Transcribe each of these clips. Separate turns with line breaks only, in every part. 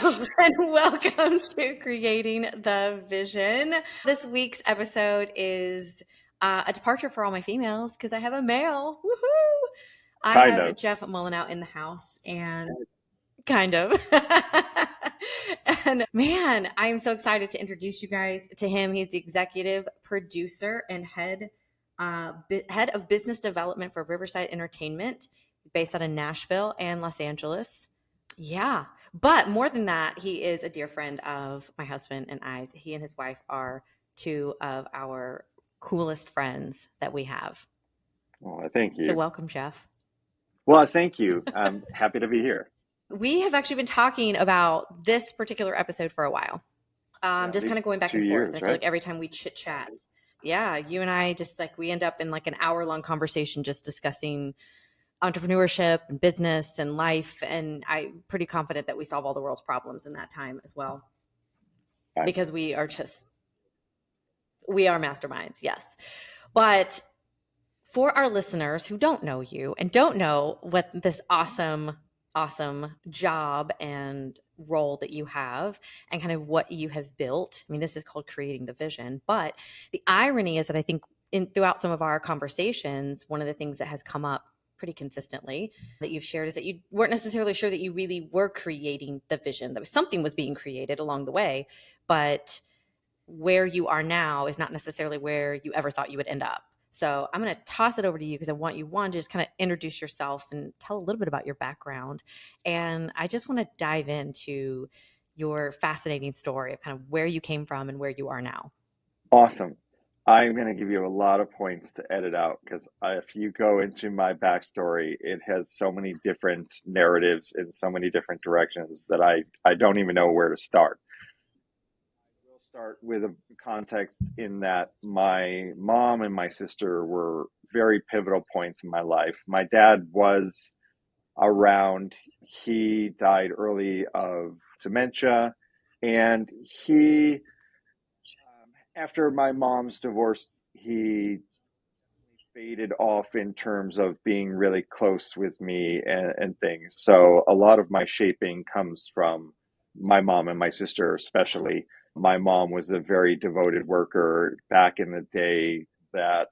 And welcome to Creating the Vision. This week's episode is a departure for all my females because I have a male. Woohoo! I
Kind
have
of.
Jeff Molyneaux in the house, and kind of. And man, I am so excited to introduce you guys to him. He's the executive producer and head of business development for Riverside Entertainment, based out of Nashville and Los Angeles. Yeah. But more than that, he is a dear friend of my husband and I's. He and his wife are two of our coolest friends that we have.
Oh, thank
So
you.
welcome, Jeff.
Well, thank you. I'm happy to be here.
We have actually been talking about this particular episode for a while.
Yeah, at
Just kind
least
of going back
2
and forth. And I
years,
feel
right?
like every time we chit chat, yeah, you and I just like we end up in like an hour-long conversation just discussing entrepreneurship and business and life. And I'm pretty confident that we solve all the world's problems in that time as well. Because
Excellent.
we are masterminds, yes. But for our listeners who don't know you and don't know what this awesome job and role that you have and kind of what you have built. I mean, this is called creating the vision. But the irony is that I think throughout some of our conversations, one of the things that has come up pretty consistently that you've shared is that you weren't necessarily sure that you really were creating the vision. That something was being created along the way, but where you are now is not necessarily where you ever thought you would end up. So I'm going to toss it over to you because I want you, one, to just kind of introduce yourself and tell a little bit about your background. And I just want to dive into your fascinating story of kind of where you came from and where you are now.
Awesome. I'm going to give you a lot of points to edit out because if you go into my backstory, it has so many different narratives in so many different directions that I don't even know where to start. We'll start with a context in that my mom and my sister were very pivotal points in my life. My dad was around. He died early of dementia, and after my mom's divorce, he faded off in terms of being really close with me and things. So a lot of my shaping comes from my mom and my sister, especially. My mom was a very devoted worker back in the day that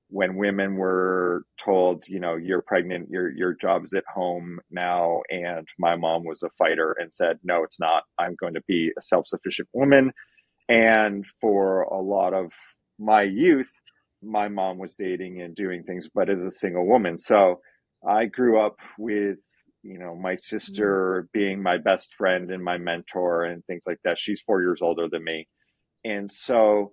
when women were told, you're pregnant, your job is at home now. And my mom was a fighter and said, no, it's not. I'm going to be a self-sufficient woman. And for a lot of my youth, my mom was dating and doing things, but as a single woman. So I grew up with, my sister being my best friend and my mentor and things like that. She's 4 years older than me. And so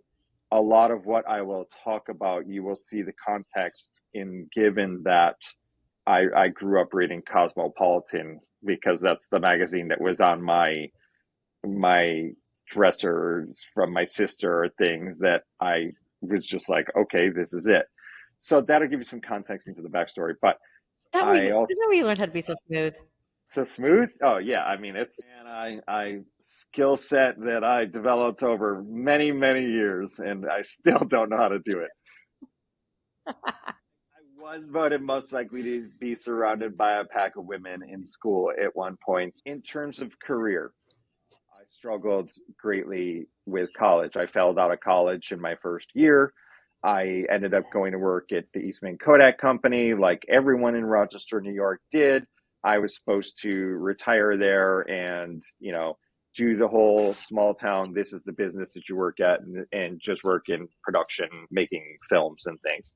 a lot of what I will talk about, you will see the context in given that I grew up reading Cosmopolitan because that's the magazine that was on my dressers from my sister or things that I was just like, okay, this is it. So that'll give you some context into the backstory. But I also
Is that where you learned how to be so smooth?
so smooth. Oh yeah, I mean I skill set that I developed over many many years, and I still don't know how to do it. I was voted most likely to be surrounded by a pack of women in school at one point. In terms of career, I struggled greatly with college. I failed out of college in my first year. I ended up going to work at the Eastman Kodak Company, like everyone in Rochester, New York did. I was supposed to retire there and, do the whole small town, this is the business that you work at, and just work in production, making films and things.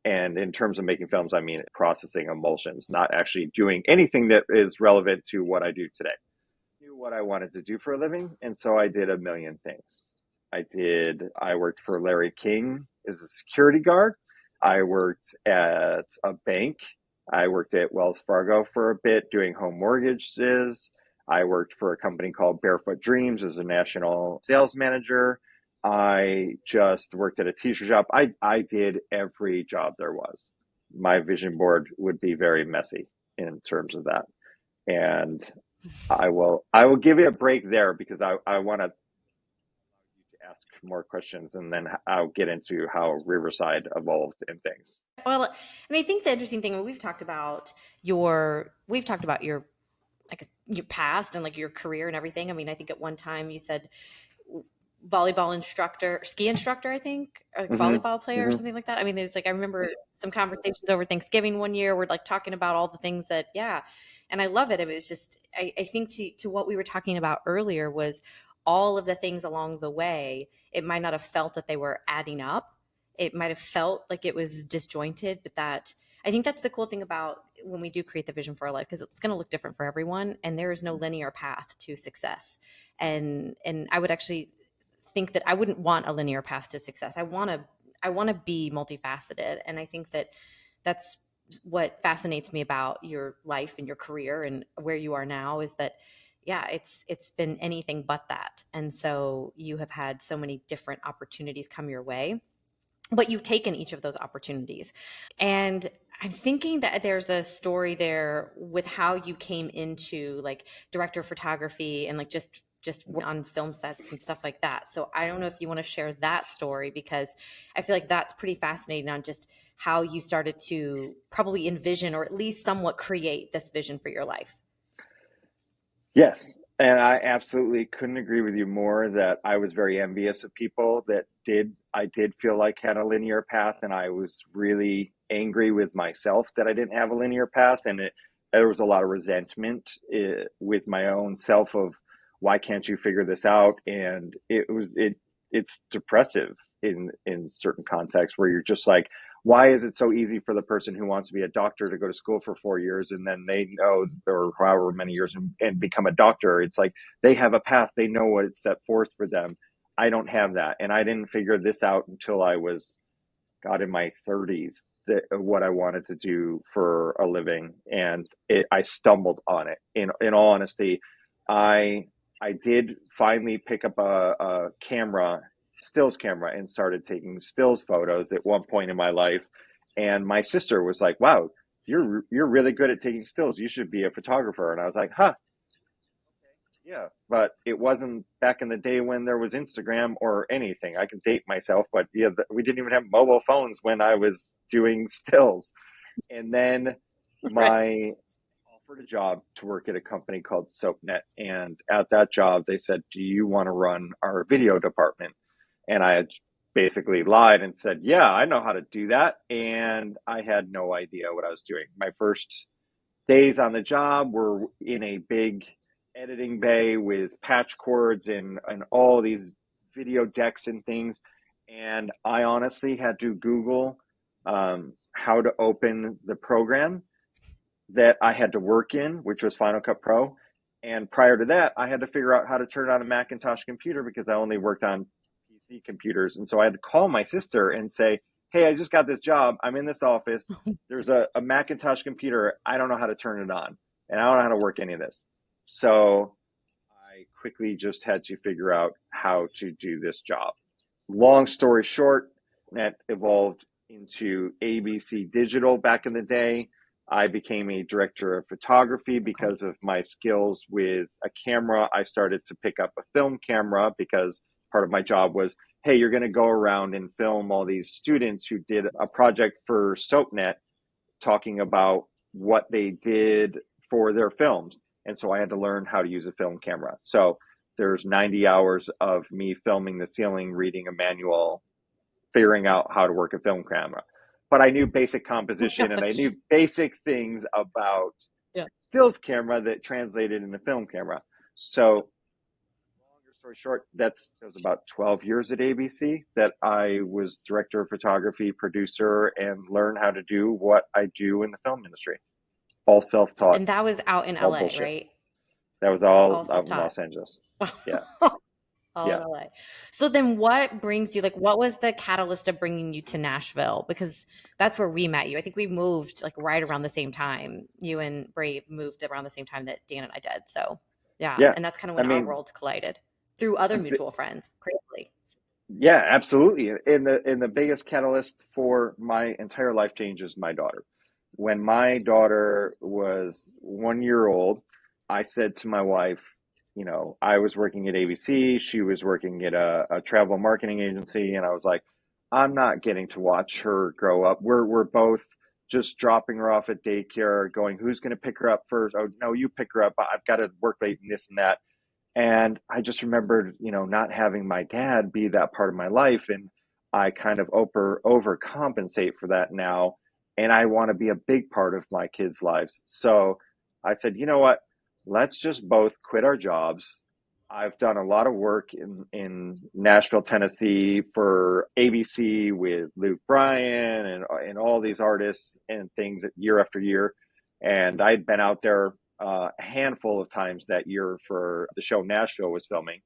And in terms of making films, I mean processing emulsions, not actually doing anything that is relevant to what I do today. Knew what I wanted to do for a living, and so I did a million things. I worked for Larry King as a security guard. I worked at a bank. I worked at Wells Fargo for a bit doing home mortgages. I worked for a company called Barefoot Dreams as a national sales manager. I just worked at a t-shirt shop. I did every job there was. My vision board would be very messy in terms of that. And I will give you a break there because I want to ask more questions, and then I'll get into how Riverside evolved and things.
Well, and I think the interesting thing we've talked about your like your past and like your career and everything. I mean, I think at one time you said volleyball instructor, ski instructor, I think, or like
Hmm.
volleyball player or
Hmm.
something like that. I mean, there's like, I remember some conversations over Thanksgiving one year. We're like talking about all the things that, yeah. And I love it. It was just, I think to what we were talking about earlier was all of the things along the way. It might not have felt that they were adding up. It might have felt like it was disjointed, but that, I think that's the cool thing about when we do create the vision for our life, because it's going to look different for everyone. And there is no linear path to success. And I would actually think that I wouldn't want a linear path to success. I want to be multifaceted, and I think that that's what fascinates me about your life and your career and where you are now is that yeah, it's been anything but that. And so you have had so many different opportunities come your way, but you've taken each of those opportunities. And I'm thinking that there's a story there with how you came into like director of photography and like just on film sets and stuff like that. So I don't know if you want to share that story, because I feel like that's pretty fascinating on just how you started to probably envision or at least somewhat create this vision for your life.
Yes. And I absolutely couldn't agree with you more that I was very envious of people that I did feel like had a linear path. And I was really angry with myself that I didn't have a linear path. And there was a lot of resentment with my own self of why can't you figure this out? And it's depressive in certain contexts where you're just like, why is it so easy for the person who wants to be a doctor to go to school for 4 years and then they know, or however many years, and become a doctor? It's like they have a path, they know what it's set forth for them. I don't have that. And I didn't figure this out until I was, God, in my 30s, what I wanted to do for a living. And I stumbled on it. In all honesty, I I did finally pick up a camera, stills camera, and started taking stills photos at one point in my life. And my sister was like, "Wow, you're really good at taking stills. You should be a photographer." And I was like, "Huh, yeah." But it wasn't back in the day when there was Instagram or anything. I can date myself, but yeah, we didn't even have mobile phones when I was doing stills. And then
Right.
my offered a job to work at a company called SoapNet. And at that job, they said, "Do you want to run our video department?" And I had basically lied and said, "Yeah, I know how to do that." And I had no idea what I was doing. My first days on the job were in a big editing bay with patch cords and all these video decks and things. And I honestly had to Google how to open the program that I had to work in, which was Final Cut Pro. And prior to that, I had to figure out how to turn on a Macintosh computer because I only worked on PC computers. And so I had to call my sister and say, "Hey, I just got this job. I'm in this office. There's a Macintosh computer. I don't know how to turn it on, and I don't know how to work any of this." So I quickly just had to figure out how to do this job. Long story short, that evolved into ABC Digital back in the day. I became a director of photography
Okay.
because of my skills with a camera. I started to pick up a film camera because part of my job was, hey, you're going to go around and film all these students who did a project for SoapNet talking about what they did for their films. And so I had to learn how to use a film camera. So there's 90 hours of me filming the ceiling, reading a manual, figuring out how to work a film camera. But I knew basic composition and I knew basic things about
Yeah.
stills camera that translated into film camera. So longer story short, that was about 12 years at ABC that I was director of photography, producer, and learned how to do what I do in the film industry. All self-taught,
And that was out in
all
LA,
bullshit.
right?
That was all
All
out in
self-taught.
Los Angeles. Yeah,
All in
yeah,
LA. So then what brings you, like, what was the catalyst of bringing you to Nashville? Because that's where we met you. I think we moved like right around the same time. You and Brave moved around the same time that Dan and I did. So yeah.
yeah.
And that's kind of
I
when our
mean,
worlds collided through other mutual friends, crazily.
yeah, absolutely. And the biggest catalyst for my entire life change is my daughter. When my daughter was 1 year old, I said to my wife, I was working at ABC, she was working at a travel marketing agency, and I was like, I'm not getting to watch her grow up. We're both just dropping her off at daycare, going, who's going to pick her up first? Oh, no, you pick her up. I've got to work late and this and that. And I just remembered, not having my dad be that part of my life. And I kind of overcompensate for that now. And I want to be a big part of my kids' lives. So I said, you know what? Let's just both quit our jobs. I've done a lot of work in Nashville, Tennessee for ABC with Luke Bryan and all these artists and things year after year. And I'd been out there a handful of times that year for the show Nashville was filming.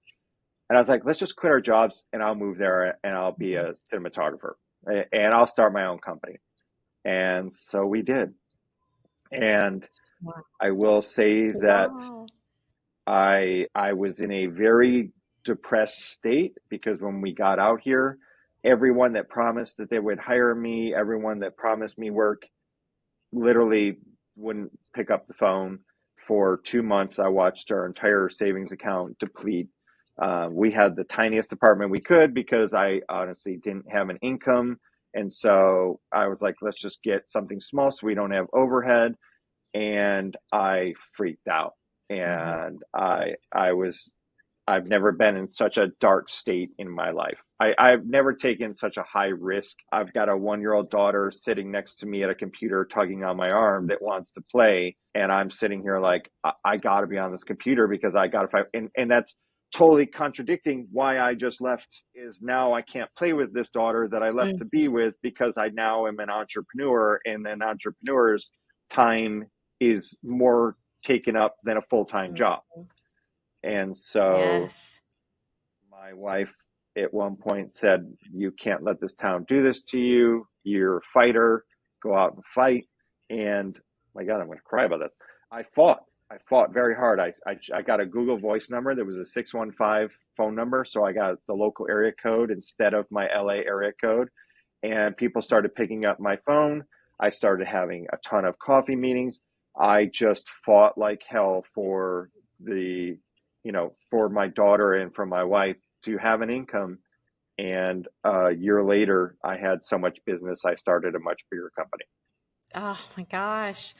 And I was like, let's just quit our jobs and I'll move there and I'll be a cinematographer and I'll start my own company. And so we did. And
Wow.
I will say that
Wow.
I was in a very depressed state because when we got out here, everyone that promised that they would hire me, everyone that promised me work, literally wouldn't pick up the phone. For 2 months, I watched our entire savings account deplete. We had the tiniest apartment we could because I honestly didn't have an income. And so I was like, let's just get something small so we don't have overhead. And I freaked out.
Mm-hmm.
And I've never been in such a dark state in my life. I've never taken such a high risk. I've got a 1-year-old daughter sitting next to me at a computer, tugging on my arm that wants to play. And I'm sitting here like, I got to be on this computer because I got to fight. And that's totally contradicting why I just left. Is now I can't play with this daughter that I left to be with because I now am an entrepreneur, and an entrepreneur's time is more taken up than a full-time job. And so
Yes.
my wife at one point said, you can't let this town do this to you. You're a fighter. Go out and fight. And my God, I'm going to cry about this. I fought very hard. I got a Google Voice number that was a 615 phone number. So I got the local area code instead of my LA area code. And people started picking up my phone. I started having a ton of coffee meetings. I just fought like hell for for my daughter and for my wife to have an income. And a year later, I had so much business, I started a much bigger company.
Oh my gosh.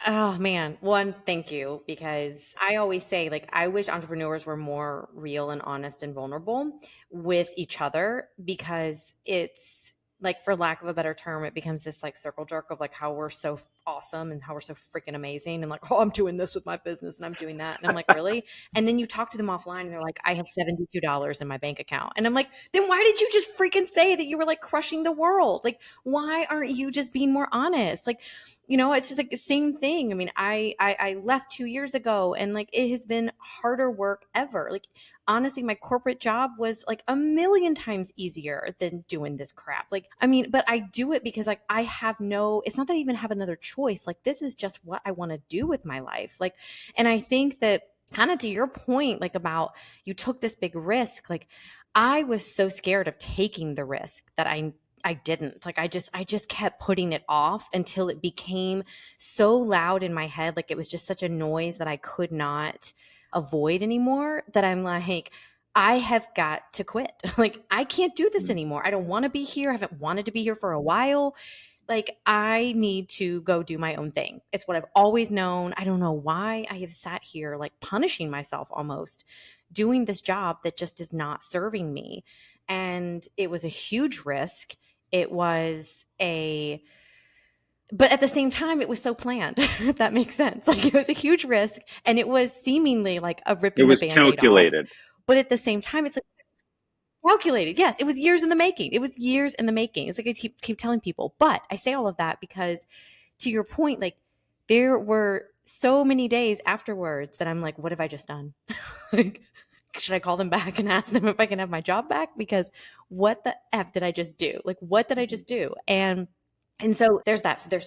Oh man, one, thank you. Because I always say, like, I wish entrepreneurs were more real and honest and vulnerable with each other because it's like, for lack of a better term, it becomes this like circle jerk of like how we're so awesome and how we're so freaking amazing. And like, oh, I'm doing this with my business and I'm doing that. And I'm like, really? And then you talk to them offline and they're like, I have $72 in my bank account. And I'm like, then why did you just freaking say that you were like crushing the world? Like, why aren't you just being more honest? Like, it's just like the same thing. I mean, I left 2 years ago and like it has been harder work ever. Like, honestly, my corporate job was like a million times easier than doing this crap. Like, I mean, but I do it because like it's not that I even have another choice. Like, this is just what I want to do with my life. Like, and I think that kind of to your point, like about you took this big risk, like I was so scared of taking the risk that I didn't. Like I just kept putting it off until it became so loud in my head. Like it was just such a noise that I could not avoid anymore, that I'm like, I have got to quit. Like I can't do this anymore. I don't want to be here. I haven't wanted to be here for a while. Like I need to go do my own thing. It's what I've always known. I don't know why I have sat here like punishing myself almost doing this job that just is not serving me. And it was a huge risk. It was but at the same time, it was so planned, if that makes sense. Like it was a huge risk and it was seemingly like a
It
ripping the
was
band-aid off.
calculated.
But at the same time, it's like calculated. Yes, it was years in the making. It was years in the making. It's like I keep telling people. But I say all of that because to your point, like there were so many days afterwards that I'm like, what have I just done? Like, should I call them back and ask them if I can have my job back? Because what the F did I just do? Like, what did I just do? And so there's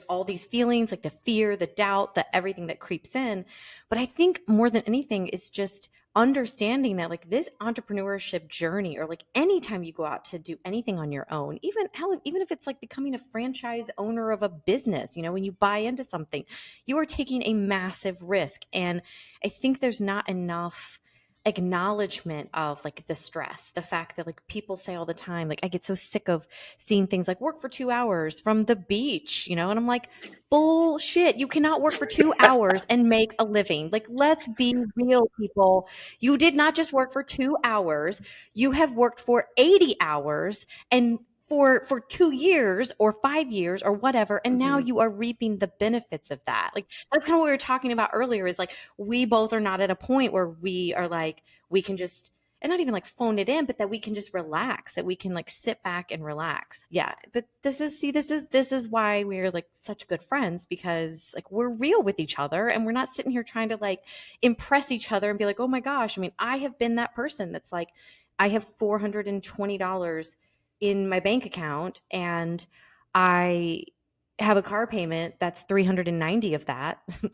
all these feelings, like the fear, the doubt, the everything that creeps in. But I think more than anything is just understanding that like this entrepreneurship journey, or like anytime you go out to do anything on your own, even hell, even if it's like becoming a franchise owner of a business, when you buy into something, you are taking a massive risk. And I think there's not enough acknowledgement of like the stress, the fact that like people say all the time, like I get so sick of seeing things like work for 2 hours from the beach, you know, and I'm like, bullshit. You cannot work for 2 hours and make a living. Like, let's be real, people. You did not just work for 2 hours, you have worked for 80 hours and for 2 years or 5 years or whatever, and now
Mm-hmm.
you are reaping the benefits of that. Like that's kind of what we were talking about earlier, is like we both are not at a point where we are like, we can just, and not even like phone it in, but that we can just relax, that we can like sit back and relax. Yeah. But this is, see, this is why we're like such good friends, because like we're real with each other and we're not sitting here trying to like impress each other and be like, oh my gosh. I mean, I have been that person that's like, I have $420 in my bank account and I have a car payment that's 390 of that.
Yeah.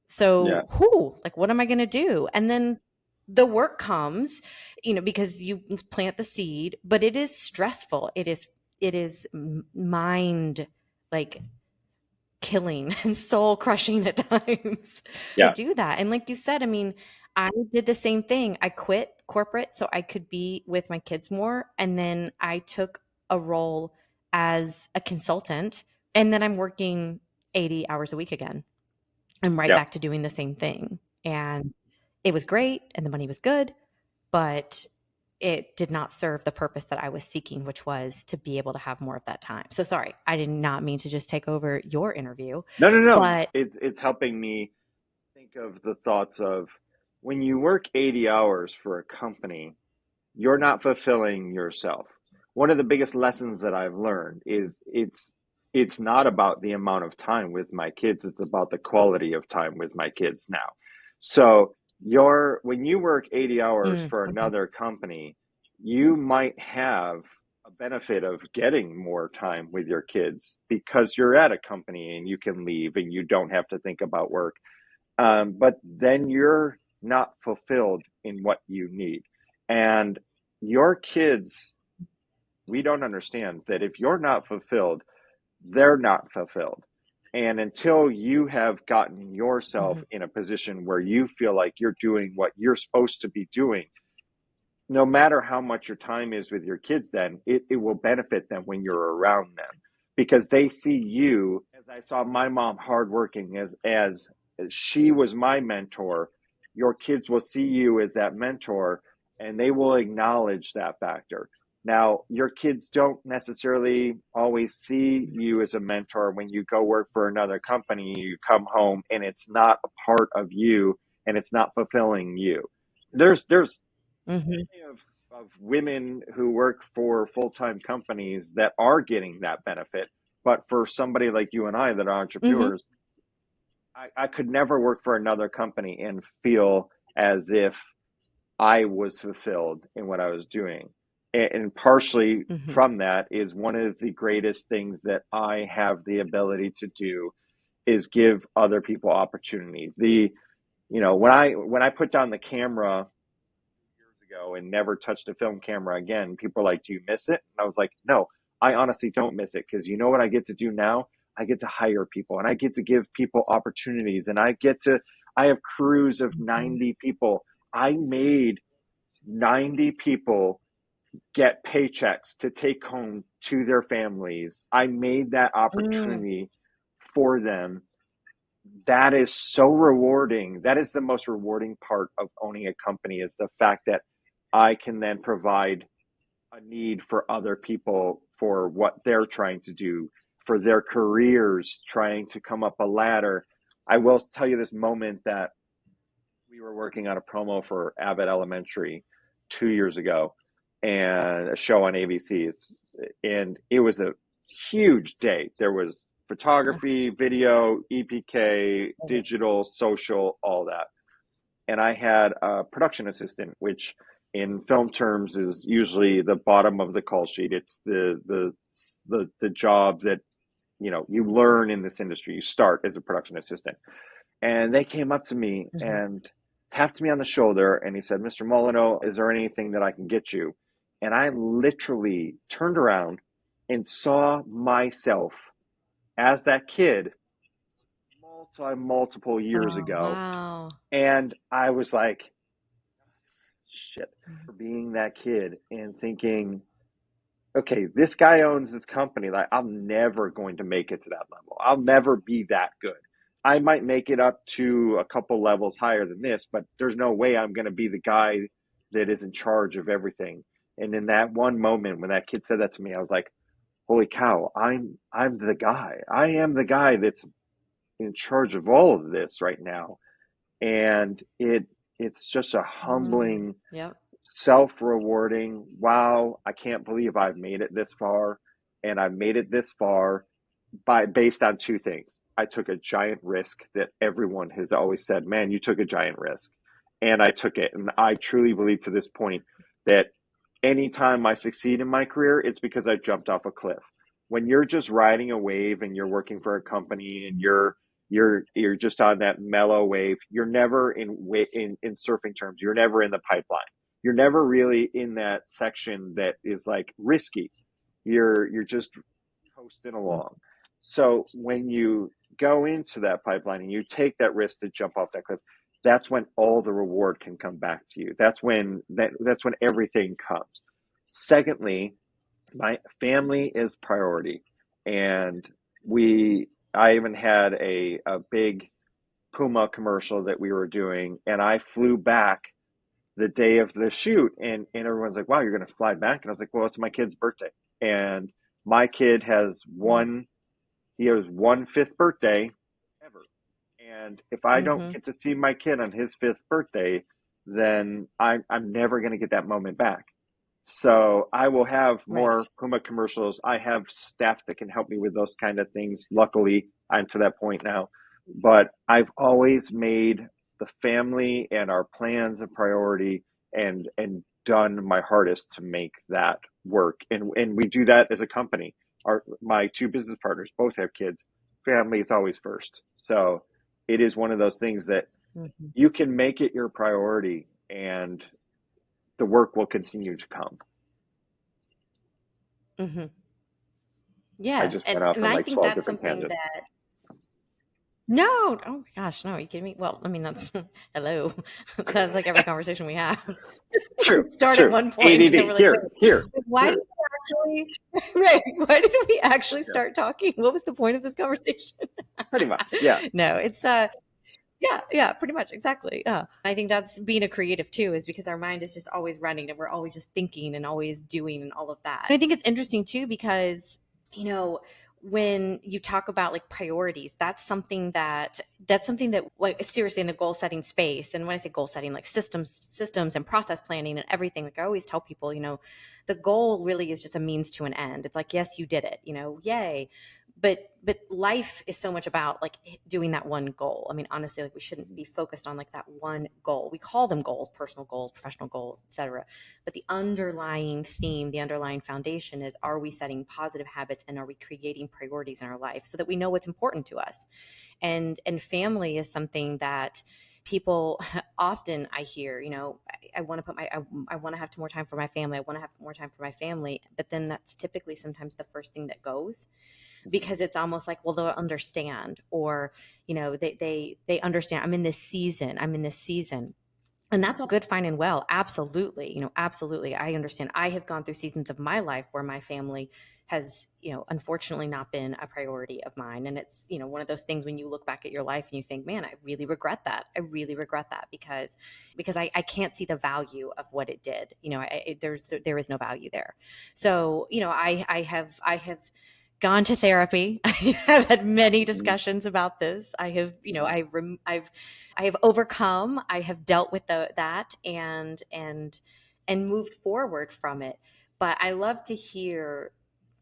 So, who, like, what am I going to do? And then the work comes, because you plant the seed, but it is stressful. It is mind like killing and soul crushing at times to
Yeah.
do that. And like you said, I mean, I did the same thing. I quit corporate so I could be with my kids more. And then I took a role as a consultant. And then I'm working 80 hours a week again. I'm right
Yeah.
back to doing the same thing. And it was great and the money was good, but it did not serve the purpose that I was seeking, which was to be able to have more of that time. So sorry, I did not mean to just take over your interview,
No, no, no.
but
It's helping me think of the thoughts of when you work 80 hours for a company, you're not fulfilling yourself. One of the biggest lessons that I've learned is it's not about the amount of time with my kids, it's about the quality of time with my kids now. So, your when you work 80 hours for
okay.
another company, you might have a benefit of getting more time with your kids because you're at a company and you can leave and you don't have to think about work. But then you're not fulfilled in what you need. And your kids, we don't understand that if you're not fulfilled, they're not fulfilled. And until you have gotten yourself
Mhm.
in a position where you feel like you're doing what you're supposed to be doing, no matter how much your time is with your kids, then it will benefit them when you're around them because they see you, as I saw my mom hardworking, as she was my mentor. Your kids will see you as that mentor and they will acknowledge that factor. Now, your kids don't necessarily always see you as a mentor when you go work for another company, you come home and it's not a part of you and it's not fulfilling you. There's
Mhm.
of women who work for full-time companies that are getting that benefit. But for somebody like you and I that are
Mhm.
entrepreneurs, I could never work for another company and feel as if I was fulfilled in what I was doing. And partially
Mhm.
from that is one of the greatest things that I have the ability to do is give other people opportunity. When I put down the camera years ago and never touched a film camera again, people are like, "Do you miss it?" And I was like, "No, I honestly don't miss it because you know what I get to do now? I get to hire people and I get to give people opportunities and I have crews of
Mhm.
90 people. I made 90 people get paychecks to take home to their families. I made that
Mm.
opportunity for them. That is so rewarding. That is the most rewarding part of owning a company is the fact that I can then provide a need for other people for what they're trying to do, for their careers, trying to come up a ladder. I will tell you this moment that we were working on a promo for Abbott Elementary 2 years ago and a show on ABC. And it was a huge day. There was photography, video, EPK, digital, social, all that. And I had a production assistant, which in film terms is usually the bottom of the call sheet. It's the job that you learn in this industry. You start as a production assistant. And they came up to me
Mhm.
and tapped me on the shoulder and he said, "Mr. Molyneaux, is there anything that I can get you?" And I literally turned around and saw myself as that kid multiple years
Oh,
ago.
wow.
And I was like, shit, for being that kid and thinking, okay, this guy owns this company. Like, I'm never going to make it to that level. I'll never be that good. I might make it up to a couple levels higher than this, but there's no way I'm going to be the guy that is in charge of everything. And in that one moment when that kid said that to me, I was like, holy cow, I'm the guy. I am the guy that's in charge of all of this right now. And it's just a humbling,
Yep.
self-rewarding, wow, I can't believe I've made it this far. And I've made it this far based on two things. I took a giant risk that everyone has always said, man, you took a giant risk. And I took it. And I truly believe to this point that anytime I succeed in my career, it's because I jumped off a cliff. When you're just riding a wave and you're working for a company and you're just on that mellow wave, you're never in surfing terms, you're never in the pipeline. You're never really in that section that is like risky. You're just coasting along. So when you go into that pipeline and you take that risk to jump off that cliff, that's when all the reward can come back to you. That's when everything comes. Secondly, my family is priority. And I even had a big Puma commercial that we were doing, and I flew back the day of the shoot, and everyone's like, wow, you're going to fly back? And I was like, well, it's my kid's birthday. And my kid has one fifth birthday ever. And if I don't get to see my kid on his fifth birthday, then I'm never going to get that moment back. So I will have more Puma commercials. I have staff that can help me with those kind of things. Luckily, I'm to that point now. But I've always made the family and our plans a priority, and done my hardest to make that work. And we do that as a company. My two business partners both have kids. Family is always first. So it is one of those things that you can make it your priority, and the work will continue to come. I
Yes.
just
And,
went off
and
on
I
like
think
12
that's
different
something
tangents.
that, no, oh my gosh, no, are you kidding me? Well, I mean, that's, hello. That's like every conversation we have.
True,
We start at
true.
one point and then
ADD.
we're like,
Here.
wait, why did we actually, right? Why did we actually start talking? What was the point of this conversation?
Pretty much. Yeah.
No, it's, yeah, pretty much. Exactly. Yeah. I think that's being a creative too, is because our mind is just always running and we're always just thinking and always doing and all of that. And I think it's interesting too, because, when you talk about like priorities, that's something that like seriously in the goal setting space. And when I say goal setting, like systems and process planning and everything, like I always tell people, the goal really is just a means to an end. It's like, yes, you did it, yay. But life is so much about like doing that one goal. I mean, honestly, like we shouldn't be focused on like that one goal. We call them goals, personal goals, professional goals, etc. But the underlying theme, the underlying foundation is, are we setting positive habits and are we creating priorities in our life so that we know what's important to us? And family is something that people often, I hear, I want to I want to have more time for my family. I want to have more time for my family. But then that's typically sometimes the first thing that goes, because it's almost like, well, they'll understand, or, they understand I'm in this season. And that's all good, fine, and well. Absolutely. Absolutely. I understand. I have gone through seasons of my life where my family has, unfortunately not been a priority of mine. And it's, one of those things when you look back at your life and you think, man, I really regret that. I really regret that because I can't see the value of what it did. There is no value there. So, I have gone to therapy. I have had many discussions about this. I have, I have overcome. I have dealt with that and moved forward from it. But I love to hear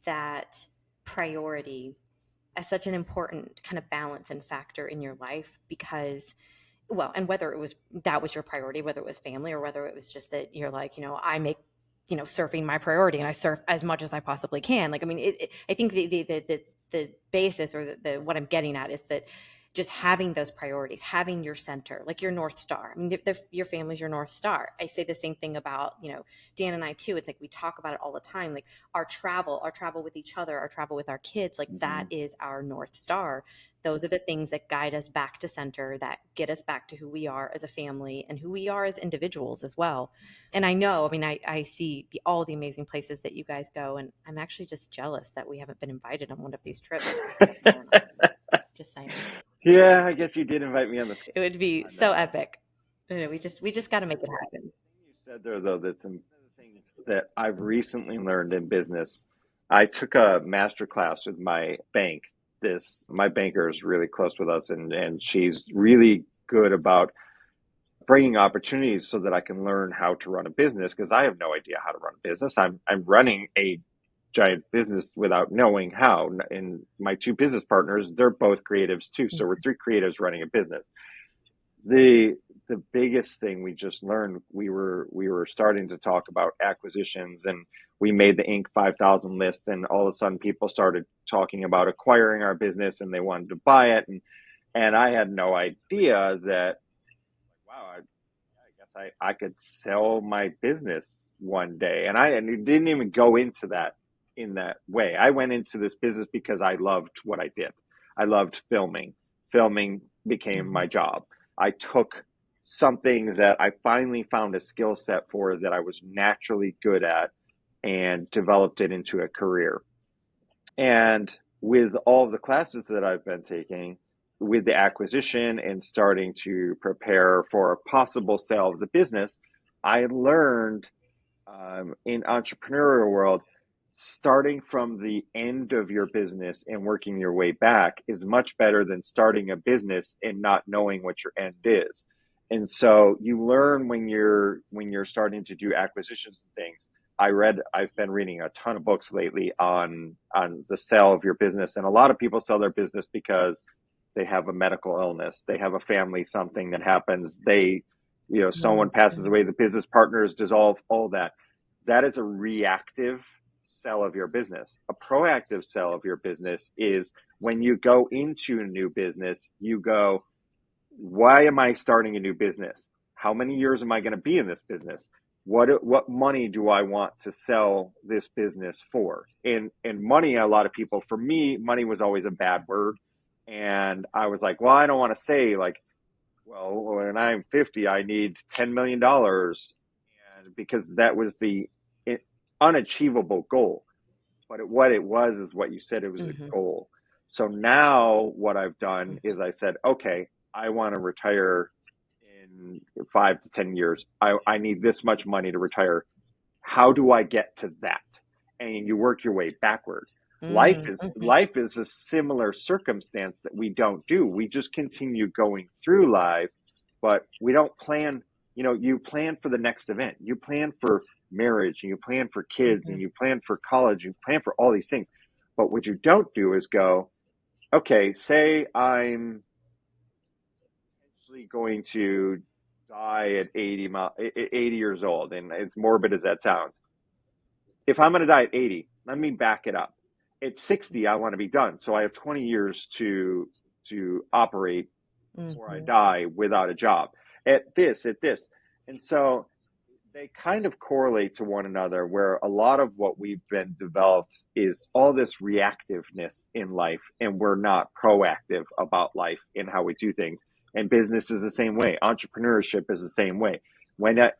that priority as such an important kind of balance and factor in your life, because, well, and whether that was your priority, whether it was family or whether it was just that you're like, I make, surfing my priority and I surf as much as I possibly can. Like, I mean, I think the basis or the what I'm getting at is that just having those priorities, having your center, like your North Star. I mean, your family's your North Star. I say the same thing about, Dan and I too. It's like we talk about it all the time. Like our travel with each other, our travel with our kids, like that
Mm-hmm.
is our North Star. Those are the things that guide us back to center, that get us back to who we are as a family and who we are as individuals as well. And I know, I mean, I see all the amazing places that you guys go, and I'm actually just jealous that we haven't been invited on one of these trips. Just saying.
Yeah, I guess you did invite me on this
It would be
on
so
that.
epic. We just got to make it happen.
You said there though that some things that I've recently learned in business. I took a master class with my bank. This my banker is really close with us, and she's really good about bringing opportunities so that I can learn how to run a business because I have no idea how to run a business. I'm running a giant business without knowing how. And my two business partners, they're both creatives too. So we're three creatives running a business. The biggest thing we just learned, we were starting to talk about acquisitions, and we made the Inc. 5000 list, and all of a sudden people started talking about acquiring our business and they wanted to buy it, and I had no idea that, wow, I guess I could sell my business one day. And it didn't even go into that in that way. I went into this business because I loved what I did. I loved filming. Filming became
Mhm.
my job. I took something that I finally found a skill set for that I was naturally good at and developed it into a career. And with all the classes that I've been taking, with the acquisition and starting to prepare for a possible sale of the business, I learned in entrepreneurial world, starting from the end of your business and working your way back is much better than starting a business and not knowing what your end is. And so you learn when you're starting to do acquisitions and things. I've been reading a ton of books lately on the sale of your business, and a lot of people sell their business because they have a medical illness, they have a family something that happens, someone passes
Mhm.
away, the business partners dissolve, all that. That is a reactive sell of your business. A proactive sell of your business is when you go into a new business, you go, why am I starting a new business? How many years am I going to be in this business? What money do I want to sell this business for? And money, a lot of people, for me, money was always a bad word. And I was like, well, I don't want to say like, well, when I'm 50, I need $10 million, and because that was the unachievable goal. But what it was is what you said, it was a
Mhm.
goal. So now what I've done is I said, okay, I want to retire in 5 to 10 years. I need this much money to retire. How do I get to that? And you work your way backward. life
Mhm.
is
Mhm.
life is a similar circumstance that we don't do. We just continue going through life, but we don't plan. You plan for the next event, you plan for marriage, and you plan for kids, and
Mhm.
you plan for college, you plan for all these things. But what you don't do is go, okay, say I'm actually going to die at 80 years old, and as morbid as that sounds, if I'm going to die at 80, let me back it up. At 60, I want to be done. So I have 20 years to operate before I
Mhm.
die without a job. At this. And so they kind of correlate to one another, where a lot of what we've been developed is all this reactiveness in life, and we're not proactive about life and how we do things. And business is the same way. Entrepreneurship is the same way.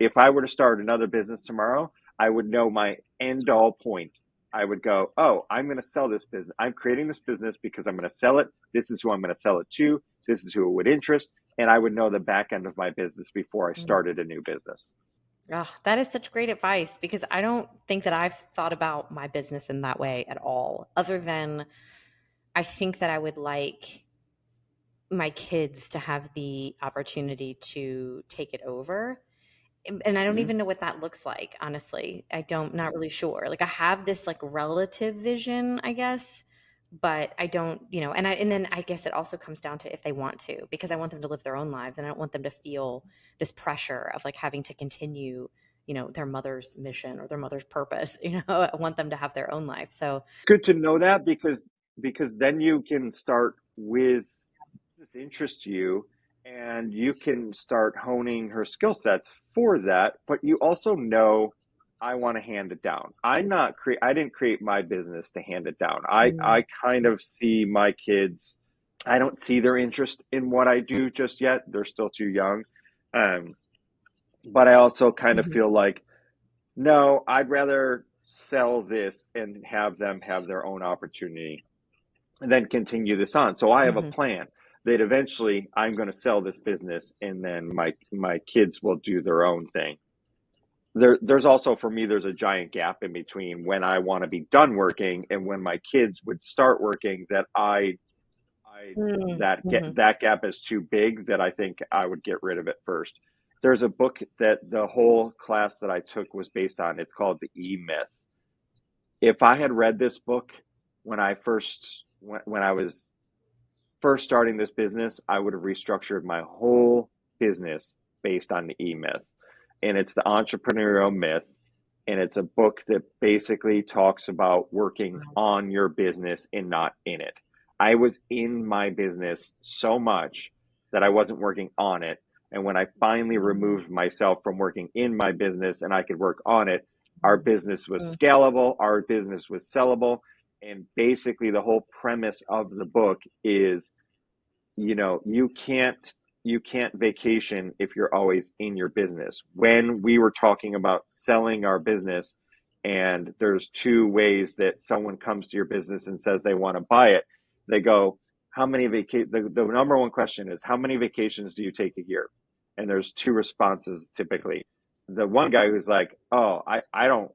If I were to start another business tomorrow, I would know my end all point. I would go, oh, I'm going to sell this business. I'm creating this business because I'm going to sell it. This is who I'm going to sell it to. This is who it would interest. And I would know the back end of my business before I
Mhm.
started a new business.
Oh, that is such great advice because I don't think that I've thought about my business in that way at all, other than I think that I would like my kids to have the opportunity to take it over. And I don't
Mm-hmm.
even know what that looks like, honestly. I don't, not really sure. Like I have this like relative vision, I guess, but I don't, and then I guess it also comes down to if they want to, because I want them to live their own lives and I don't want them to feel this pressure of like having to continue, their mother's mission or their mother's purpose. I want them to have their own life. So,
Good to know that, because then you can start with this interests you, and you can start honing her skill sets for that. But you also know, I want to hand it down. I didn't create my business to hand it down. I kind of see my kids, I don't see their interest in what I do just yet. They're still too young. Um, but I also kind of
Mhm.
feel like, no, I'd rather sell this and have them have their own opportunity and then continue this on. So I have a
Mhm.
plan that eventually I'm going to sell this business, and then my kids will do their own thing. There's also, for me, there's a giant gap in between when I want to be done working and when my kids would start working, that I
Mm. Mhm.
that gap is too big, that I think I would get rid of it first. There's a book that the whole class that I took was based on. It's called The E Myth. If I had read this book when I was first starting this business, I would have restructured my whole business based on the E Myth. And it's the entrepreneurial myth. And it's a book that basically talks about working on your business and not in it. I was in my business so much that I wasn't working on it. And when I finally removed myself from working in my business and I could work on it, our business was
Mhm.
scalable, our business was sellable. And basically, the whole premise of the book is, you can't vacation if you're always in your business. When we were talking about selling our business, and there's two ways that someone comes to your business and says they want to buy it. They go, how many the number one question is, how many vacations do you take a year? And there's two responses typically. The one guy who's like, oh, I don't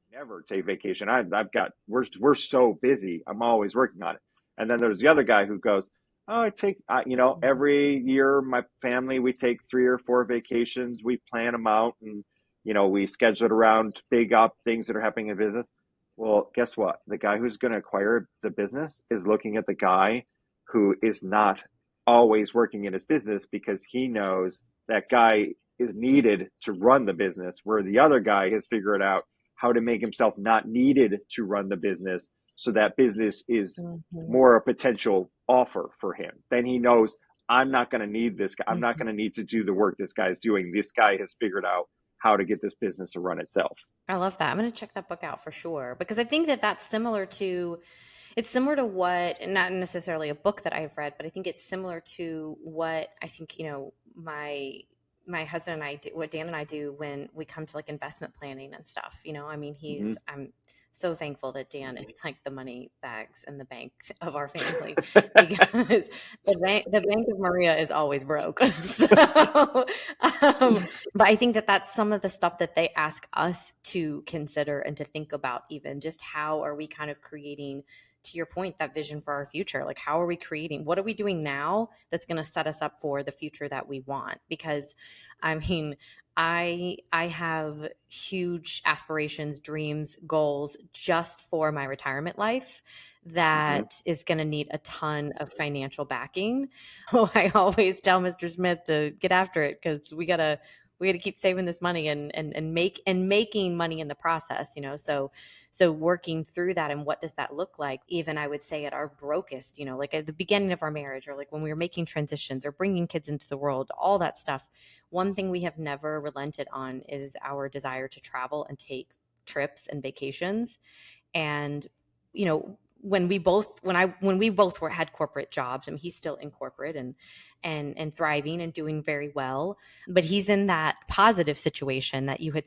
never take vacation. I've got, we're so busy. I'm always working on it. And then there's the other guy who goes, oh,
Mhm.
every year, my family, we take 3 or 4 vacations. We plan them out, and, we schedule it around big up things that are happening in business. Well, guess what? The guy who's going to acquire the business is looking at the guy who is not always working in his business, because he knows that guy is needed to run the business, where the other guy has figured out how to make himself not needed to run the business, so that business is
Mhm.
more a potential offer for him. Then he knows, I'm not going to need this guy. I'm not
Mhm.
going to need to do the work this guy is doing. This guy has figured out how to get this business to run itself.
I love that. I'm going to check that book out for sure because I think that that's similar to it's similar to what not necessarily a book that I've read, but I think it's similar to what I think, my husband and I do, what Dan and I do when we come to like investment planning and stuff. I mean,
Mm-hmm.
I'm so thankful that Dan is like the money bags in the bank of our family because the bank of Maria is always broke. So, but I think that that's some of the stuff that they ask us to consider and to think about, even just how are we kind of creating, to your point, that vision for our future. Like, how are we creating, what are we doing now that's going to set us up for the future that we want? Because I mean, I have huge aspirations, dreams, goals just for my retirement life
Mm-hmm.
that is going to need a ton of financial backing. I always tell Mr. Smith to get after it because we gotta keep saving this money and making money in the process. So working through that, and what does that look like, even I would say at our brokest, like at the beginning of our marriage, or like when we were making transitions or bringing kids into the world, all that stuff. One thing we have never relented on is our desire to travel and take trips and vacations. And when we both had corporate jobs, I mean, he's still in corporate and thriving and doing very well, but he's in that positive situation that you had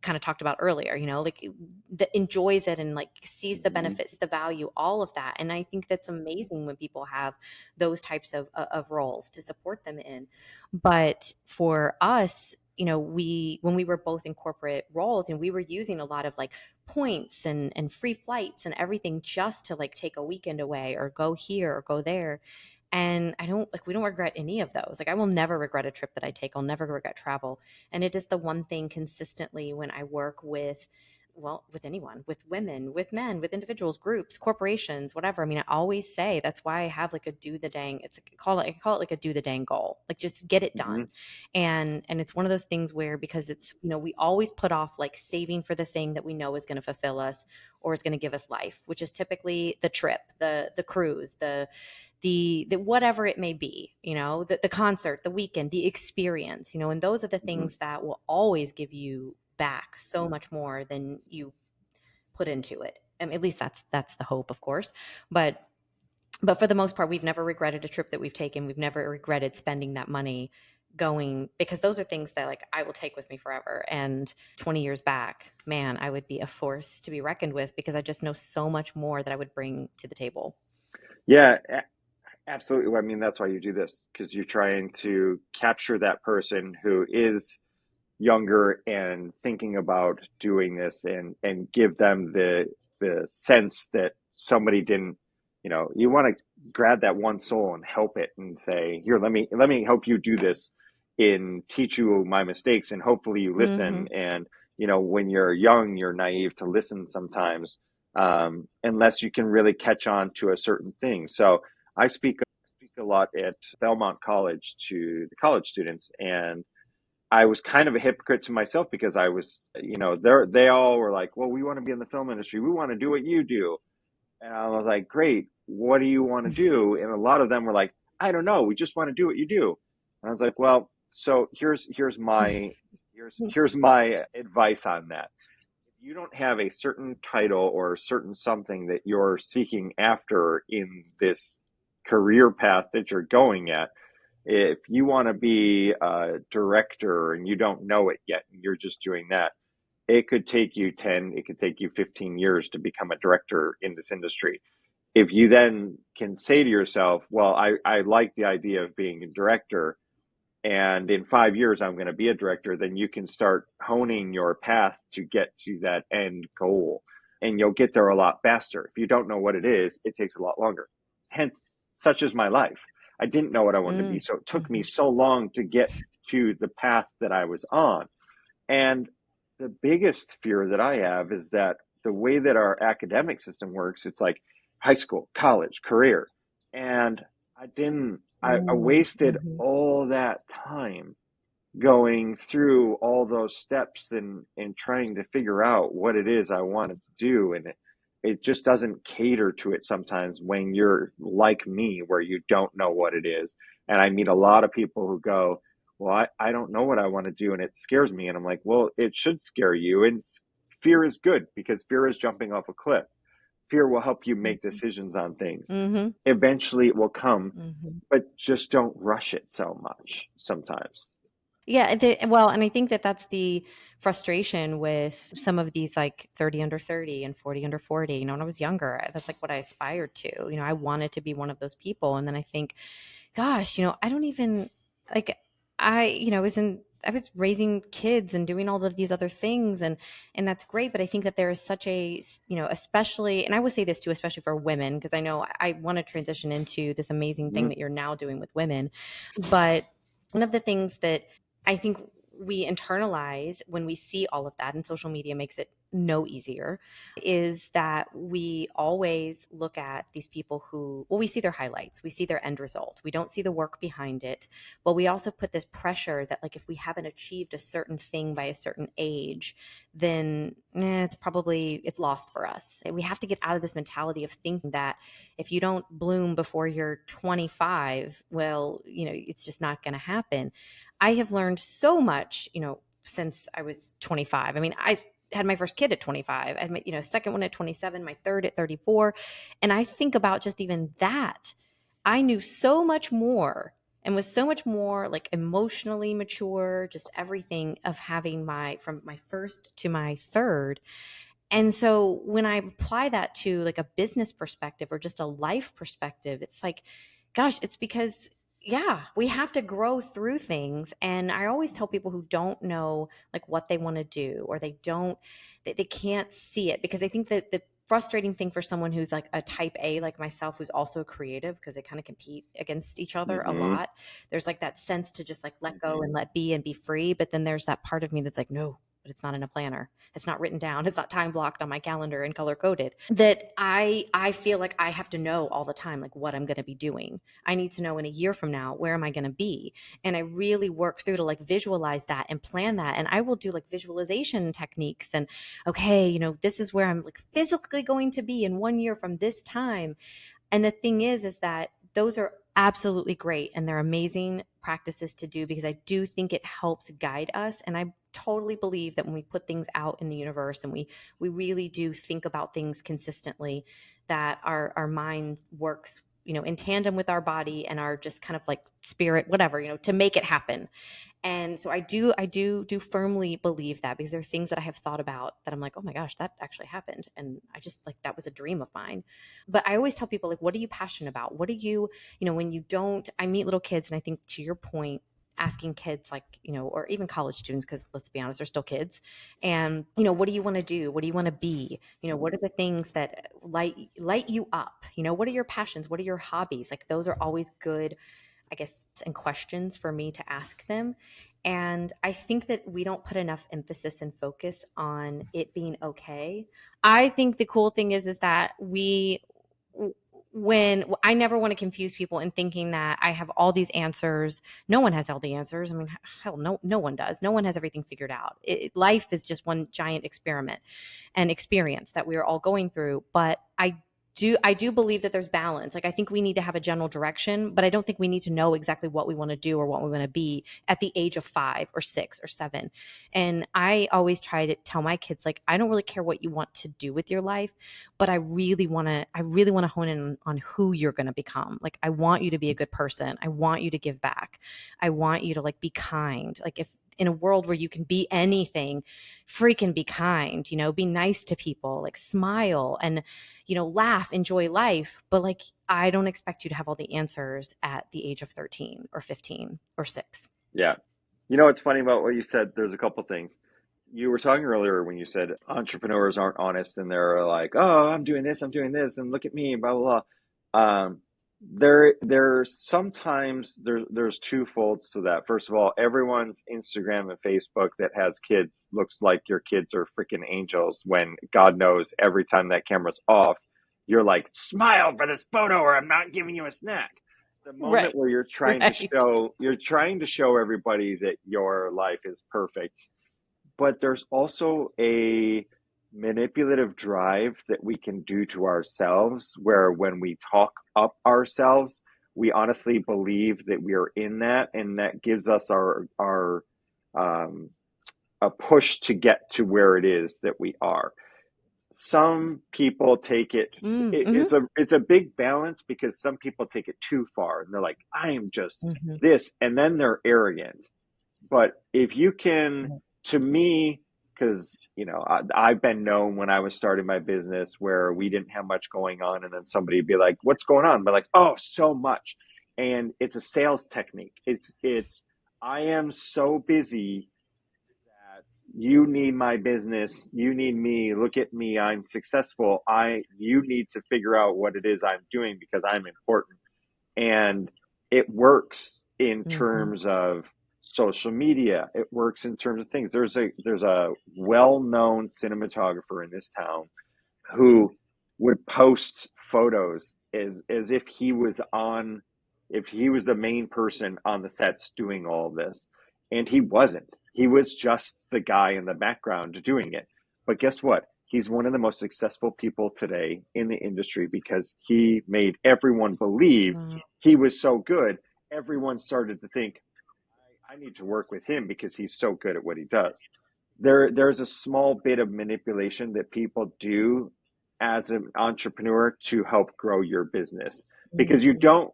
kind of talked about earlier, like that enjoys it and like sees the
Mm-hmm.
benefits, the value, all of that. And I think that's amazing when people have those types of roles to support them in. But for us, when we were both in corporate roles, and we were using a lot of like points and free flights and everything just to like take a weekend away or go here or go there. And we don't regret any of those. Like, I will never regret a trip that I take. I'll never regret travel. And it is the one thing consistently when I work with, well, with anyone, with women, with men, with individuals, groups, corporations, whatever. I mean, I always say that's why I have like a do the dang. I call it like a do the dang goal. Like, just get it
Mm-hmm.
done. And it's one of those things where, because it's, we always put off like saving for the thing that we know is going to fulfill us or is going to give us life, which is typically the trip, the cruise, the whatever it may be, the concert, the weekend, the experience, and those are the
Mhm.
things that will always give you back so much more than you put into it. At least that's the hope, of course. But for the most part, we've never regretted a trip that we've taken. We've never regretted spending that money going, because those are things that like I will take with me forever. And 20 years back, man, I would be a force to be reckoned with, because I just know so much more that I would bring to the table.
Yeah, absolutely. I mean, that's why you do this, because you're trying to capture that person who is younger and thinking about doing this, and give them the sense that somebody didn't, you want to grab that one soul and help it and say, here, let me help you do this, and teach you my mistakes, and hopefully you listen.
Hmm.
And when you're young, you're naive to listen sometimes, unless you can really catch on to a certain thing. So I speak a lot at Belmont College to the college students, and I was kind of a hypocrite to myself, because I was, they all were like, well, we want to be in the film industry. We want to do what you do. And I was like, great. What do you want to do? And a lot of them were like, I don't know. We just want to do what you do. And I was like, well, so here's my advice on that. If you don't have a certain title or a certain something that you're seeking after in this career path that you're going at, if you want to be a director and you don't know it yet, and you're just doing that, it could take you 10, it could take you 15 years to become a director in this industry. If you then can say to yourself, well, I like the idea of being a director, and in 5 years I'm going to be a director, then you can start honing your path to get to that end goal, and you'll get there a lot faster. If you don't know what it is, it takes a lot longer. Hence, such is my life. I didn't know what I wanted to be, so it took me
Mm-hmm.
so long to get to the path that I was on. And the biggest fear that I have is that the way that our academic system works, it's like high school, college, career. And I wasted
Mm-hmm.
all that time going through all those steps, and trying to figure out what it is I wanted to do. And it just doesn't cater to it sometimes when you're like me, where you don't know what it is. And I meet a lot of people who go, well, I don't know what I want to do, and it scares me. And I'm like, well, it should scare you. And fear is good, because fear is jumping off a cliff. Fear will help you make decisions on things.
Mm-hmm.
Eventually it will come,
Mm-hmm.
but just don't rush it so much sometimes.
Yeah, well, and I think that that's the frustration with some of these like 30 under 30 and 40 under 40. When I was younger, that's like what I aspired to. I wanted to be one of those people. And then I think, gosh, I don't even like, I was raising kids and doing all of these other things, and that's great. But I think that there is such a, especially, and I would say this too, especially for women, because I know I want to transition into this amazing thing
Mhm.
that you're now doing with women. But one of the things that I think we internalize when we see all of that, and social media makes it no easier, is that we always look at these people who, well, we see their highlights, we see their end result, we don't see the work behind it. But we also put this pressure that, like, if we haven't achieved a certain thing by a certain age, then it's lost for us. And we have to get out of this mentality of thinking that if you don't bloom before you're 25, well, it's just not going to happen. I have learned so much, since I was 25. I mean, I had my first kid at 25. I had my, second one at 27, my third at 34. And I think about just even that. I knew so much more and was so much more like emotionally mature, just everything of having from my first to my third. And so when I apply that to like a business perspective or just a life perspective, it's like, gosh, it's because, yeah, we have to grow through things. And I always tell people who don't know like what they want to do, or they can't see it, because I think that the frustrating thing for someone who's like a type A, like myself, who's also creative, because they kind of compete against each other a
Mhm.
lot. There's like that sense to just like let go and let be and be free. But then there's that part of me that's like, no, but it's not in a planner. It's not written down. It's not time blocked on my calendar and color coded. That I feel like I have to know all the time like what I'm going to be doing. I need to know in a year from now, where am I going to be? And I really work through to like visualize that and plan that. And I will do like visualization techniques and, okay, this is where I'm like physically going to be in 1 year from this time. And the thing is that those are absolutely great, and they're amazing practices to do because I do think it helps guide us. And I totally believe that when we put things out in the universe and we really do think about things consistently, that our mind works, in tandem with our body and our just kind of like spirit, whatever, to make it happen. And so I do firmly believe that, because there are things that I have thought about that I'm like, oh my gosh, that actually happened. And I just like, that was a dream of mine. But I always tell people, like, what are you passionate about? What are you, when you don't, I meet little kids, and I think to your point, asking kids, like, or even college students, because let's be honest, they're still kids. And, what do you want to do? What do you want to be? What are the things that light you up? What are your passions? What are your hobbies? Like, those are always good, I guess, and questions for me to ask them. And I think that we don't put enough emphasis and focus on it being okay. I think the cool thing is that when I never want to confuse people in thinking that I have all these answers. No one has all the answers. I mean, hell, no one does. No one has everything figured out. Life is just one giant experiment and experience that we are all going through. But I do believe that there's balance. Like, I think we need to have a general direction, but I don't think we need to know exactly what we want to do or what we want to be at the age of 5 or 6 or 7. And I always try to tell my kids, like, I don't really care what you want to do with your life, but I really want to hone in on who you're going to become. Like, I want you to be a good person. I want you to give back. I want you to, like, be kind. Like, if in a world where you can be anything, freaking be kind, be nice to people, like, smile and, laugh, enjoy life. But, like, I don't expect you to have all the answers at the age of 13 or 15 or 6.
Yeah. You know what's funny about what you said? There's a couple things. You were talking earlier when you said entrepreneurs aren't honest and they're like, "Oh, I'm doing this, and look at me, blah blah blah." There's sometimes there's two folds to that. First of all, everyone's Instagram and Facebook that has kids looks like your kids are freaking angels, when God knows every time that camera's off, you're like, "Smile for this photo, or I'm not giving you a snack." The moment
Right.
where
Right.
you're trying to show everybody that your life is perfect, but there's also a manipulative drive that we can do to ourselves, where when we talk up ourselves, we honestly believe that we are in that, and that gives us our um, a push to get to where it is that we are. Some people take
Mm-hmm.
it's a big balance, because some people take it too far and they're like, I am just
Mm-hmm.
this, and then they're arrogant. But if you can, to me, because I've been known when I was starting my business where we didn't have much going on, and then somebody would be like, "What's going on?" But like, "Oh, so much," and it's a sales technique. It's I am so busy that you need my business, you need me. Look at me, I'm successful. You need to figure out what it is I'm doing because I'm important. And it works in
Mm-hmm.
terms of social media. It works in terms of things. There's a well-known cinematographer in this town who would post photos as if he was the main person on the sets doing all of this. And he wasn't. He was just the guy in the background doing it. But guess what? He's one of the most successful people today in the industry because he made everyone believe
Mm-hmm.
he was so good. Everyone started to think, I need to work with him because he's so good at what he does. There's a small bit of manipulation that people do as an entrepreneur to help grow your business, because you don't,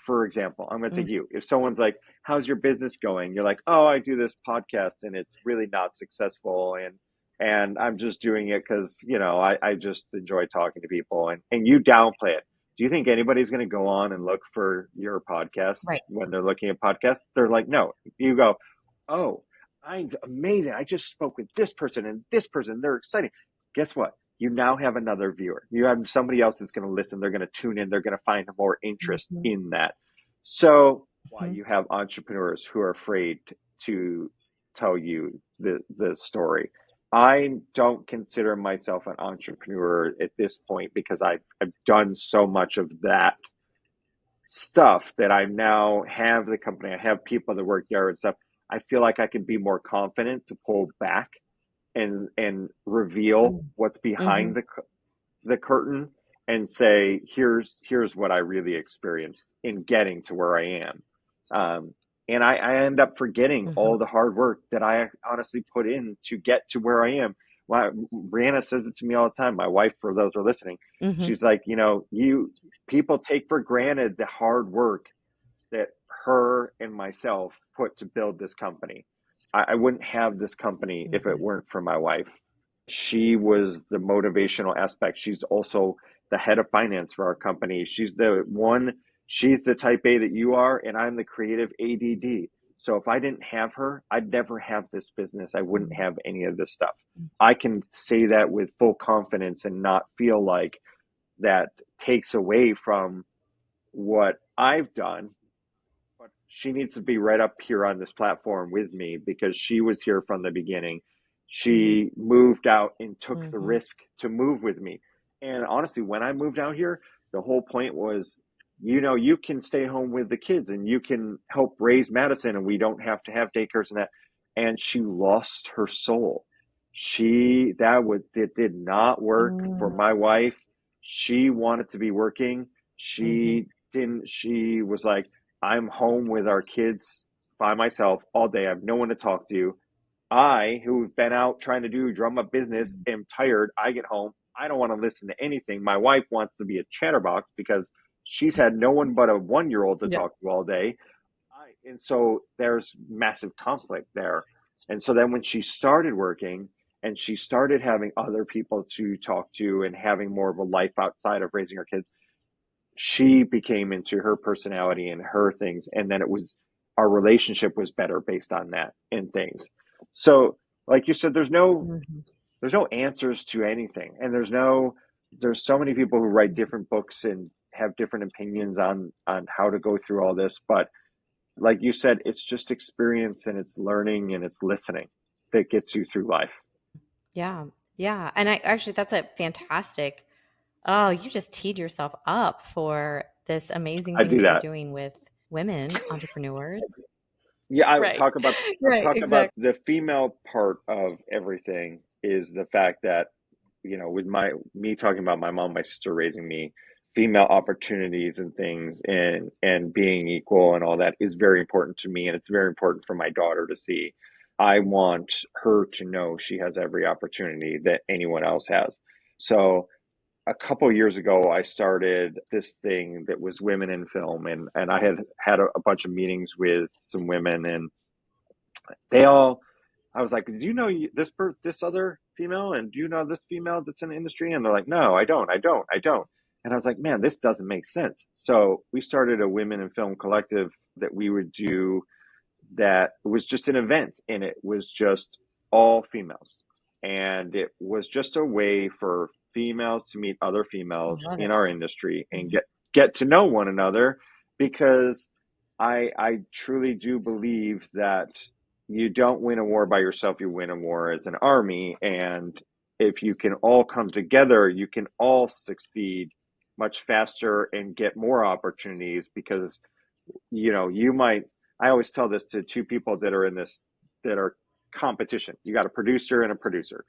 for example, I'm going to take you. If someone's like, how's your business going? You're like, oh, I do this podcast and it's really not successful, and I'm just doing it because I just enjoy talking to people, and you downplay it. Do you think anybody's going to go on and look for your podcast
Right.
when they're looking at podcasts? They're like, no. You go, oh, mine's amazing. I just spoke with this person and this person. They're exciting. Guess what? You now have another viewer. You have somebody else that's going to listen. They're going to tune in. They're going to find more interest
Mm-hmm.
in that. So why you have entrepreneurs who are afraid to tell you the story. I don't consider myself an entrepreneur at this point because I've done so much of that stuff that I now have the company. I have people that work there and stuff. I feel like I can be more confident to pull back and reveal what's
Mm-hmm.
behind the curtain, and say, here's what I really experienced in getting to where I am. And I end up forgetting
Mhm.
all the hard work that I honestly put in to get to where I am. Brianna says it to me all the time. My wife, for those who are listening,
Mhm.
she's like, you people take for granted the hard work that her and myself put to build this company. I wouldn't have this company if it
Mhm.
weren't for my wife. She was the motivational aspect. She's also the head of finance for our company. She's the type A that you are, and I'm the creative ADD. So if I didn't have her, I'd never have this business. I wouldn't have any of this stuff. I can say that with full confidence and not feel like that takes away from what I've done, but she needs to be right up here on this platform with me because she was here from the beginning.
Mhm.
She moved out and took the
Mhm.
risk to move with me. And honestly, when I moved out here, the whole point was, you can stay home with the kids and you can help raise Madison and we don't have to have daycares and that. And she lost her soul. It did not work for
Mm.
my wife. She wanted to be working.
Mhm.
She was like, I'm home with our kids by myself all day. I have no one to talk to. I, who've been out trying to drum up business, am tired. I get home. I don't want to listen to anything. My wife wants to be a chatterbox because she's had no one but a 1 year old to
Yeah.
talk to all day. And so there's massive conflict there. And so then when she started working and she started having other people to talk to and having more of a life outside of raising her kids, she became into her personality and her things, and then our relationship was better based on that and things. So like you said,
Mhm.
there's no answers to anything, and there's so many people who write
Mhm.
different books and have different opinions on how to go through all this, but like you said, it's just experience and it's learning and it's listening that gets you through life.
Yeah. Yeah. And I actually, that's a fantastic. Oh, you just teed yourself up for this amazing
I
thing
do
that you're
that.
doing with women entrepreneurs.
Yeah,
Right.
I
Right.
talk about
Exactly.
the female part of everything is the fact that, with me talking about my mom, my sister raising me, female opportunities and things and being equal and all that is very important to me, and it's very important for my daughter to see. I want her to know she has every opportunity that anyone else has. So a couple of years ago, I started this thing that was women in film, and I had a bunch of meetings with some women, and they all. I was like, "Do you know this other female, and do you know this female that's in the industry?" And they're like, "No, I don't." And I was like, "Man, this doesn't make sense." So we started a women in film collective that we would do that was just an event, and it was just all females, and it was just a way for females to meet other females
Love
in
it.
our industry and
Mhm.
get to know one another, because I truly do believe that you don't win a war by yourself, you win a war as an army, and if you can all come together you can all succeed much faster and get more opportunities, because you might. I always tell this to two people that are in this, that are competition. You got a producer and a producer,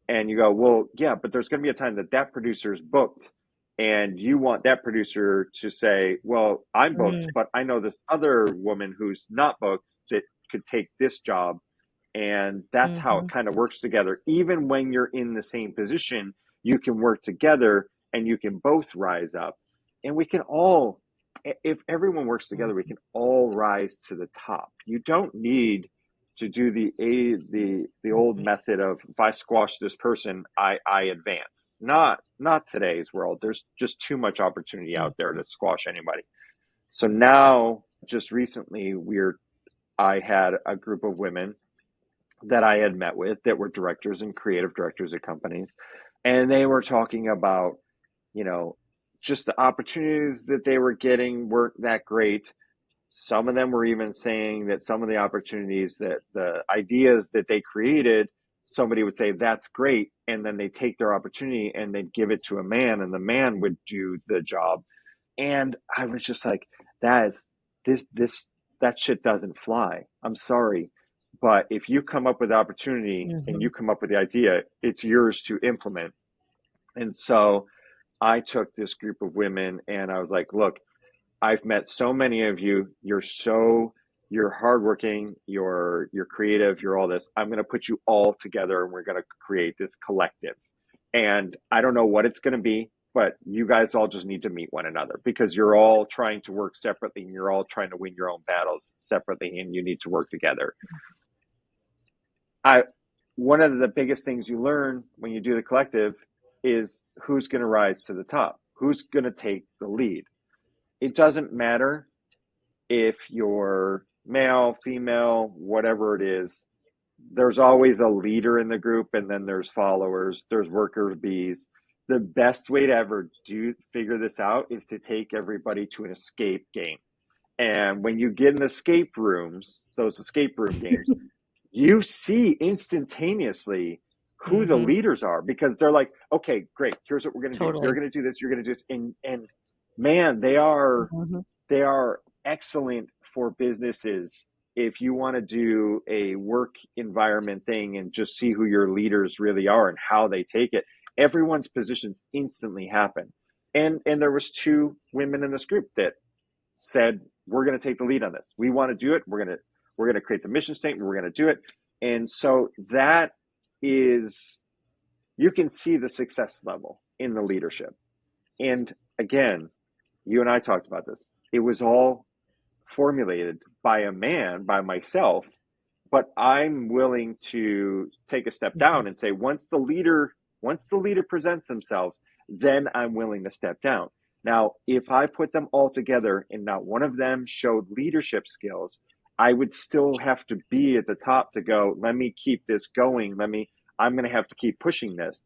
and you go, well, yeah, but there's going to be a time that producer is booked, and you want that producer to say, well, I'm booked,
Mm.
but I know this other woman who's not booked that could take this job. And that's how it
Mhm.
kind of works together. Even when you're in the same position, you can work together and you can both rise up. And we can all, if everyone works together, we
Mhm.
can all rise to the top. You don't need to do the old
Mhm.
method of, if I squash this person, I advance. Not today's world. There's just too much opportunity out there
Mhm.
to squash anybody. So now, just recently, I had a group of women that I had met with that were directors and creative directors at companies. And they were talking about, you know, just the opportunities that they were getting weren't that great. Some of them were even saying that some of the opportunities, that the ideas that they created, somebody would say, that's great. And then they take their opportunity and they'd give it to a man, and the man would do the job. And I was just like, that is this that shit doesn't fly. I'm sorry. But if you come up with the opportunity and you
Mhm.
come up with the idea, it's yours to implement. And so I took this group of women and I was like, look, I've met so many of you. You're hardworking, you're creative, you're all this. I'm going to put you all together and we're going to create this collective. And I don't know what it's going to be, but you guys all just need to meet one another because you're all trying to work separately and you're all trying to win your own battles separately and you need to work together. I One of the biggest things you learn when you do the collective is who's going to rise to the top, who's going to take the lead. It doesn't matter if you're male, female, whatever it is, there's always a leader in the group, and then there's followers, there's worker bees. The best way to ever figure this out is to take everybody to an escape game. And when you get in escape rooms, those escape room games, you see instantaneously who the
Mm-hmm.
leaders are because they're like, okay, great, here's what we're going to do. You're
Totally.
going to do this, you're going to do this. And man, they are excellent for businesses if you want to do a work environment thing and just see who your leaders really are and how they take it. Everyone's positions instantly happen. And there was two women in this group that said, we're going to take the lead on this. We want to do it. We're going to create the mission statement. We're going to do it. And so that is, you can see the success level in the leadership. And again, you and I talked about this. It was all formulated by a man, by myself, but I'm willing to take a step down and say, once the leader presents themselves, then I'm willing to step down. Now, if I put them all together and not one of them showed leadership skills, I would still have to be at the top to go, let me keep this going. I'm going to have to keep pushing this.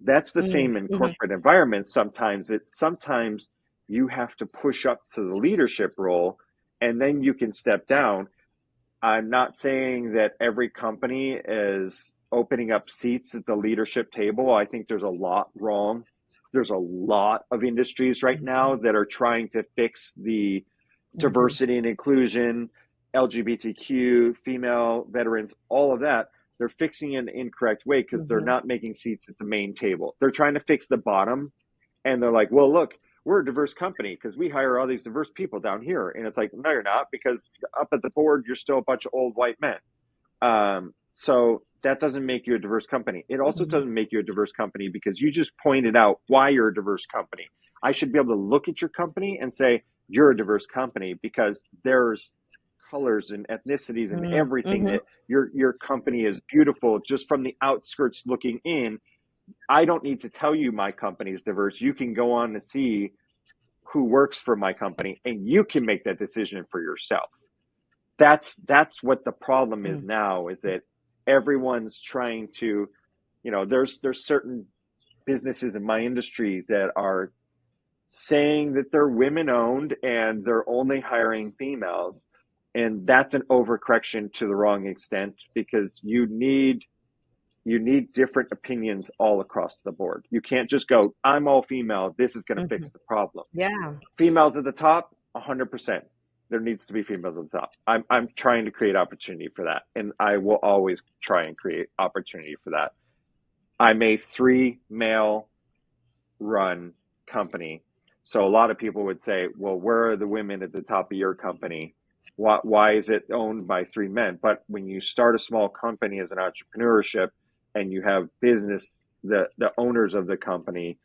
That's the same in
Mm-hmm.
corporate environments. Sometimes you have to push up to the leadership role and then you can step down. I'm not saying that every company is opening up seats at the leadership table. I think there's a lot wrong. There's a lot of industries right now that are trying to fix the
Mm-hmm.
diversity and inclusion, LGBTQ, female, veterans, all of that. They're fixing it in an incorrect way because they're
Mm-hmm.
not making seats at the main table. They're trying to fix the bottom. And they're like, well, look, we're a diverse company because we hire all these diverse people down here. And it's like, no, you're not, because up at the board, you're still a bunch of old white men. So that doesn't make you a diverse company. It also
Mm-hmm.
doesn't make you a diverse company because you just pointed out why you're a diverse company. I should be able to look at your company and say, you're a diverse company because there's colors and ethnicities and everything
Mm-hmm.
that your company is beautiful just from the outskirts looking in. I don't need to tell you my company is diverse. You can go on to see who works for my company and you can make that decision for yourself. That's what the problem is now, is that everyone's trying to, there's certain businesses in my industry that are saying that they're women owned and they're only hiring females. And that's an overcorrection to the wrong extent because you need different opinions all across the board. You can't just go, I'm all female, this is going to
Mm-hmm.
fix the problem.
Yeah.
Females at the top, 100%. There needs to be females at the top. I'm trying to create opportunity for that, and I will always try and create opportunity for that. I'm a 3 male run company, so a lot of people would say, well, where are the women at the top of your company? Why is it owned by 3 men? But when you start a small company as an entrepreneurship and you have the owners of the company,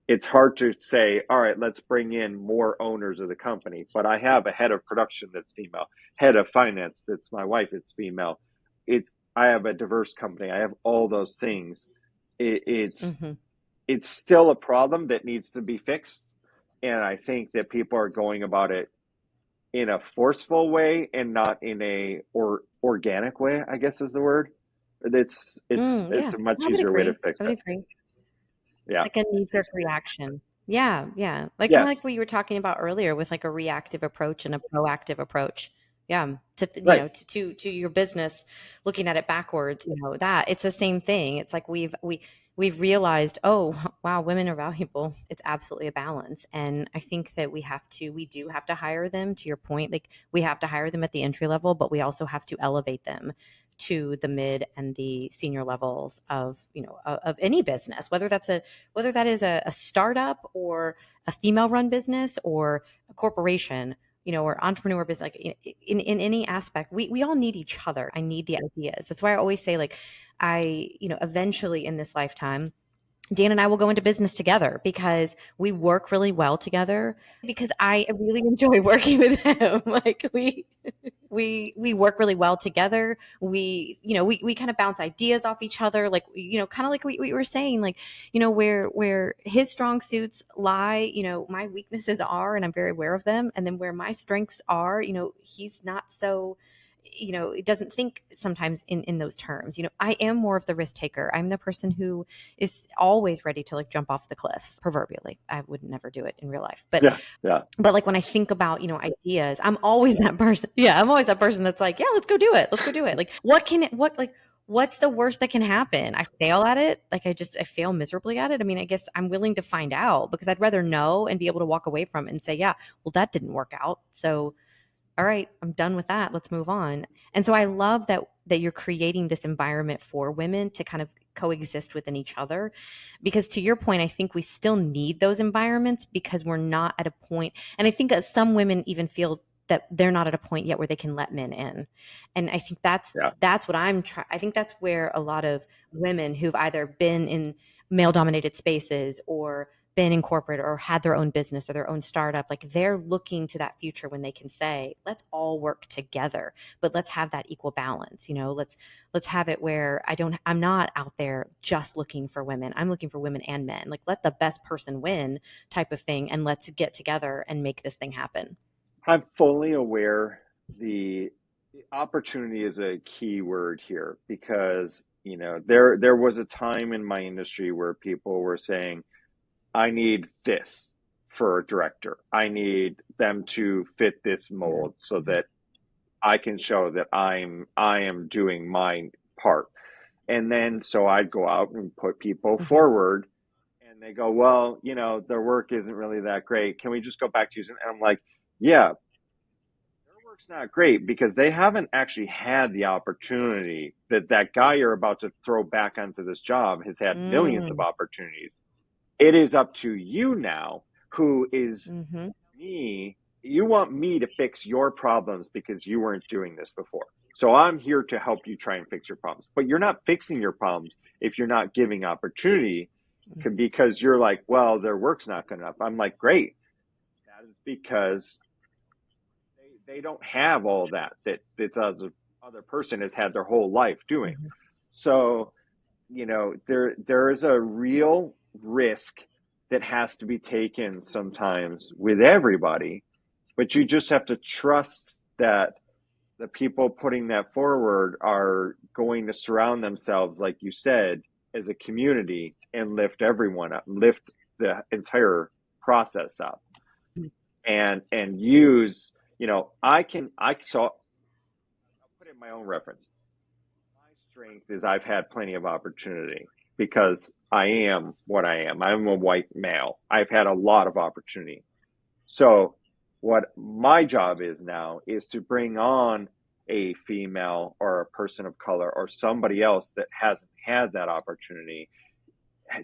it's hard to say, all right, let's bring in more owners of the company. But I have a head of production that's female, head of finance that's my wife, it's female. I have a diverse company. I have all those things. It's
Mm-hmm.
it's still a problem that needs to be fixed. And I think that people are going about it in a forceful way and not in a organic way, I guess is the word. It's
Yeah,
a much
I would
easier way to
agree.
fix
I would
it.
agree. It's
Yeah.
like a knee-jerk reaction. Yeah, yeah. Like kind of like
Yes.
what you were talking about earlier with like a reactive approach and a proactive approach. Yeah,
Right.
to your business, looking at it backwards, that it's the same thing. It's like we've realized, oh, wow, women are valuable. It's absolutely a balance. And I think that we do have to hire them, to your point. Like we have to hire them at the entry level, but we also have to elevate them to the mid and the senior levels of, of any business, whether that is a startup or a female run business or a corporation, or entrepreneur business, like in any aspect, we all need each other. I need the ideas. That's why I always say, like, eventually in this lifetime, Dan and I will go into business together because we work really well together, because I really enjoy working with him. Like, we work really well together. We kind of bounce ideas off each other, like, kind of like we were saying, like, where his strong suits lie, my weaknesses are, and I'm very aware of them. And then where my strengths are, he's not so, it doesn't think sometimes in those terms. I am more of the risk taker. I'm the person who is always ready to, like, jump off the cliff, proverbially. I would never do it in real life, but
Yeah.
but like when I think about, ideas, I'm always that person. Yeah, I'm always that person that's like, yeah, let's go do it. Let's go do it. Like, what's the worst that can happen? I fail at it. Like, I fail miserably at it. I mean, I guess I'm willing to find out, because I'd rather know and be able to walk away from it and say, yeah, well, that didn't work out. So, all right, I'm done with that. Let's move on. And so I love that you're creating this environment for women to kind of coexist within each other, because to your point, I think we still need those environments, because we're not at a point. And I think that some women even feel that they're not at a point yet where they can let men in. And I think that's what I'm trying. I think that's where a lot of women who've either been in male dominated spaces or been in corporate or had their own business or their own startup, like, they're looking to that future when they can say, let's all work together, but let's have that equal balance. Let's have it where I'm not out there just looking for women. I'm looking for women and men. Like, let the best person win type of thing. And let's get together and make this thing happen.
I'm fully aware the opportunity is a key word here, because, there was a time in my industry where people were saying, I need this for a director. I need them to fit this mold so that I can show that I am doing my part. And then so I'd go out and put people forward, and they go, well, their work isn't really that great. Can we just go back to using? And I'm like, yeah, their work's not great because they haven't actually had the opportunity that guy you're about to throw back onto this job has had millions of opportunities. It is up to you now, who is me. You want me to fix your problems because you weren't doing this before. So I'm here to help you try and fix your problems. But you're not fixing your problems if you're not giving opportunity, because you're like, well, their work's not good enough. I'm like, great. That is because they don't have all that this other person has had their whole life doing. So, there is a real risk that has to be taken sometimes with everybody, but you just have to trust that the people putting that forward are going to surround themselves, like you said, as a community, and lift everyone up, lift the entire process up, and use, I'll put in my own reference. My strength is I've had plenty of opportunity, because I am what I am. I'm a white male. I've had a lot of opportunity. So what my job is now is to bring on a female or a person of color or somebody else that hasn't had that opportunity,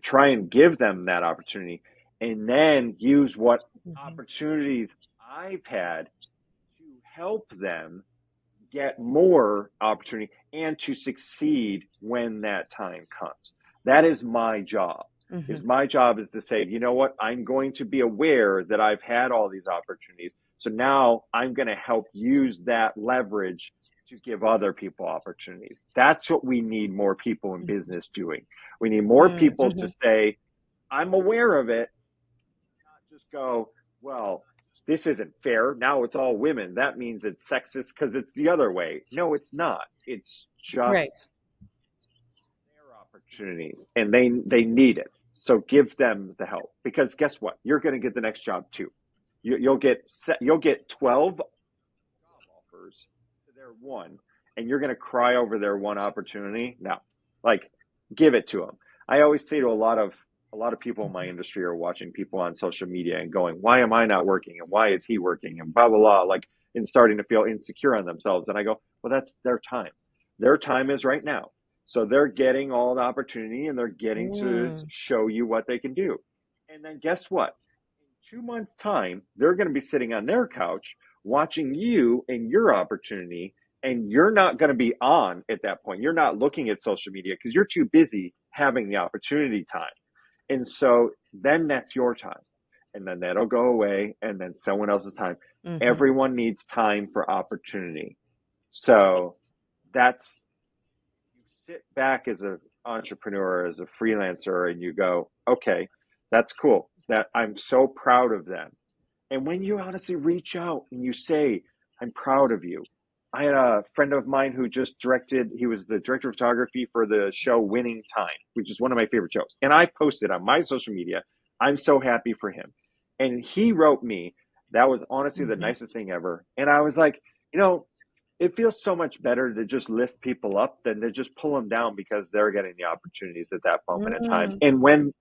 try and give them that opportunity, and then use what opportunities I've had to help them get more opportunity and to succeed when that time comes. That is my job. My job is to say, you know what, I'm going to be aware that I've had all these opportunities. So now I'm going to help use that leverage to give other people opportunities. That's what we need more people in business doing. We need more people to say, I'm aware of it, not just go, well, this isn't fair. Now it's all women. That means it's sexist because it's the other way. No, it's not. It's just their opportunities, and they need it. So give them the help, because guess what? You're going to get the next job too. You'll get 12 job offers to their one, and you're going to cry over their one opportunity. No, like, give it to them. I always say to a lot of people in my industry are watching people on social media and going, why am I not working? And why is he working? And blah, blah, blah, like, and starting to feel insecure on themselves. And I go, well, that's their time. Their time is right now. So they're getting all the opportunity and they're getting to
Mm.
show you what they can do. And then guess what? In 2 months' time, they're going to be sitting on their couch watching you and your opportunity. And you're not going to be on at that point. You're not looking at social media because you're too busy having the opportunity time. And so then that's your time. And then that'll go away. And then someone else's time.
Hmm.
Everyone needs time for opportunity. So that's, you sit back as an entrepreneur, as a freelancer, and you go, okay, that's cool. That I'm so proud of them. And when you honestly reach out and you say, I'm proud of you. I had a friend of mine who just directed, he was the director of photography for the show Winning Time, which is one of my favorite shows. And I posted on my social media, I'm so happy for him. And he wrote me, that was honestly the
Hmm.
nicest thing ever. And I was like, you know, it feels so much better to just lift people up than to just pull them down because they're getting the opportunities at that moment in time.
Mm.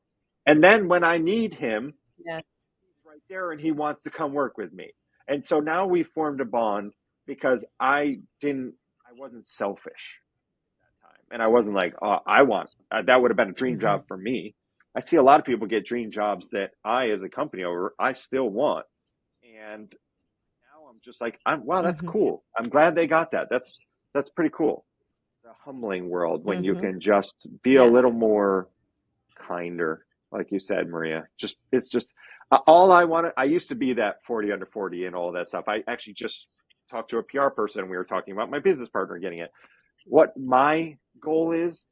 And then when I need him,
Yes.
he's right there and he wants to come work with me. And so now we formed a bond because I wasn't selfish at that time. And I wasn't like, oh, that would have been a dream
Hmm.
job for me. I see a lot of people get dream jobs that I, as a company owner, I still want. And now I'm just like, wow, that's
Hmm.
cool. I'm glad they got that. That's pretty cool. It's a humbling world when you
Hmm.
can just be a little
Yes.
more kinder, like you said, Maria. It's just all I wanted. I used to be that 40 under 40 and all that stuff. I actually just talked to a PR person and we were talking about my business partner getting it. What my goal is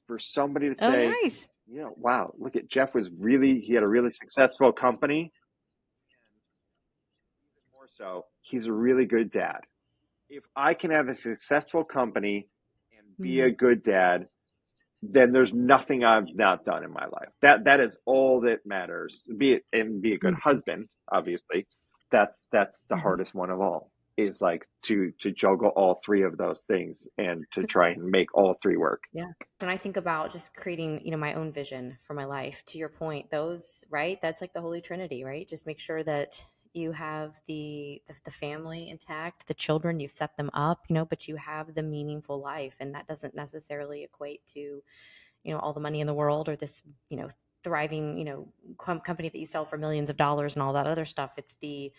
for somebody to
Oh,
say,
nice.
wow, look at Jeff he had a really successful company. And even more so, he's a really good dad. If I can have a successful company and be a
Mm.
good dad, then there's nothing I've not done in my life. That is all that matters. Be a good
Mhm.
husband, obviously. That's the
Mhm.
hardest one of all. Is like to juggle all three of those things and to try and make all three work.
Yeah. When I think about just creating, my own vision for my life, to your point, those, right? That's like the Holy Trinity, right? Just make sure that you have the family intact, the children, you've set them up, but you have the meaningful life. And that doesn't necessarily equate to, all the money in the world or this, thriving, company that you sell for millions of dollars and all that other stuff. It's the,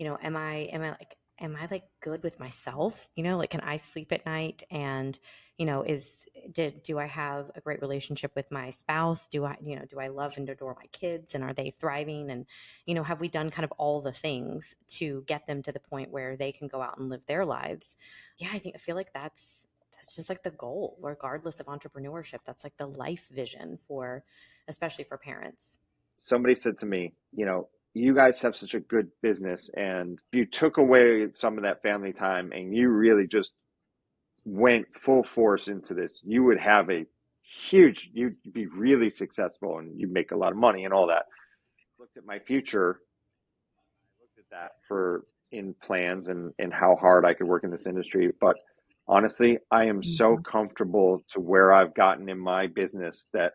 am I like good with myself? Like, can I sleep at night? And, do I have a great relationship with my spouse? Do I love and adore my kids, and are they thriving? And, have we done kind of all the things to get them to the point where they can go out and live their lives? Yeah, I feel like that's just like the goal, regardless of entrepreneurship. That's like the life vision for, especially for parents.
Somebody said to me, you guys have such a good business, and if you took away some of that family time and you really just went full force into this, you would have you'd be really successful and you'd make a lot of money and all that. Looked at my future, I looked at that for in plans and how hard I could work in this industry. But honestly, I am so
Mhm.
comfortable to where I've gotten in my business that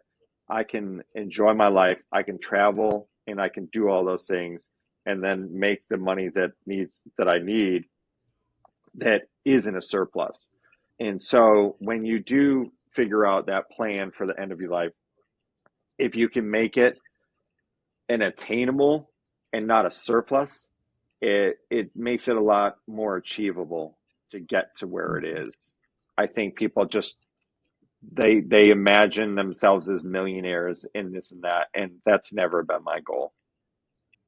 I can enjoy my life. I can travel and I can do all those things and then make the money that I need that isn't a surplus. And so when you do figure out that plan for the end of your life, if you can make it an attainable and not a surplus, it makes it a lot more achievable to get to where it is. I think people just they imagine themselves as millionaires in this and that, and that's never been my goal.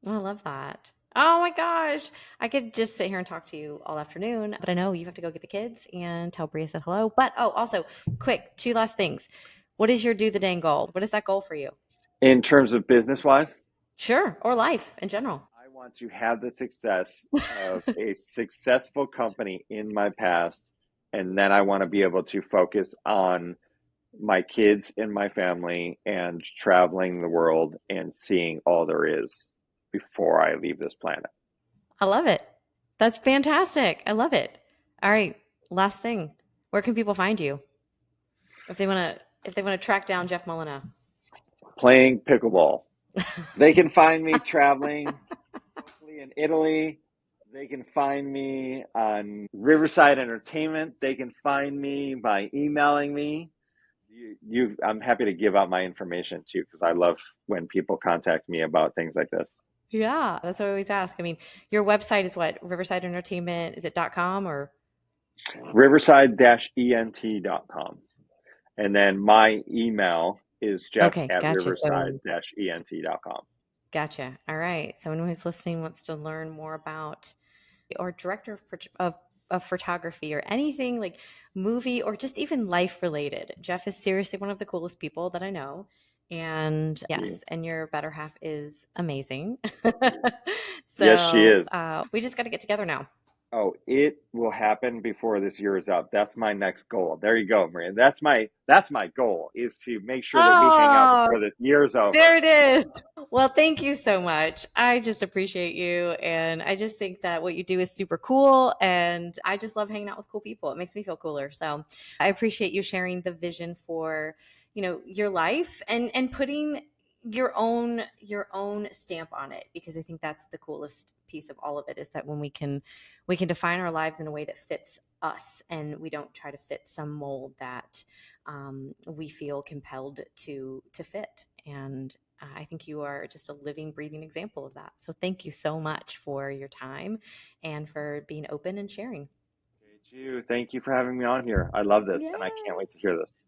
Oh, I love that. Oh my gosh. I could just sit here and talk to you all afternoon, but I know you have to go get the kids and tell Bria said hello. But also, quick, two last things. What is your do the dang goal? What is that goal for you?
In terms of business wise,
Sure. Or life in general.
I want to have the success of a successful company in my past, and then I want to be able to focus on my kids and my family and traveling the world and seeing all there is before I leave this planet.
I love it. That's fantastic. I love it. All right. Last thing. Where can people find you if they want to track down Jeff Molyneaux?
Playing pickleball. They can find me traveling, mostly in Italy, They can find me on Riverside Entertainment. They can find me by emailing me. I'm happy to give out my information too, because I love when people contact me about things like this.
Yeah, that's what I always ask. I mean, your website is what? Riverside Entertainment, is it .com or?
Riverside-ent.com. And then my email is jeff
Okay,
at
gotcha. So
riverside-ent.com.
gotcha. All right. So anyone who's listening wants to learn more about or director of photography or anything like movie or just even life related. Jeff is seriously one of the coolest people that I know. And yes, and your better half is amazing.
Yes, she
So
is.
we just got to get together now.
Oh, it will happen before this year is up. That's my next goal. There you go, Maria. That's my goal is to make sure that we hang out
Oh,
before this year is over.
there it is. Well, thank you so much. I just appreciate you. And I just think that what you do is super cool. And I just love hanging out with cool people. It makes me feel cooler. So I appreciate you sharing the vision for, your life and putting your own stamp on it, because I think that's the coolest piece of all of it, is that when we can define our lives in a way that fits us, and we don't try to fit some mold that we feel compelled to fit. And I think you are just a living, breathing example of that. So thank you so much for your time and for being open and sharing.
Thank you for having me on here. I love this, and I
Yeah.
can't wait to hear this.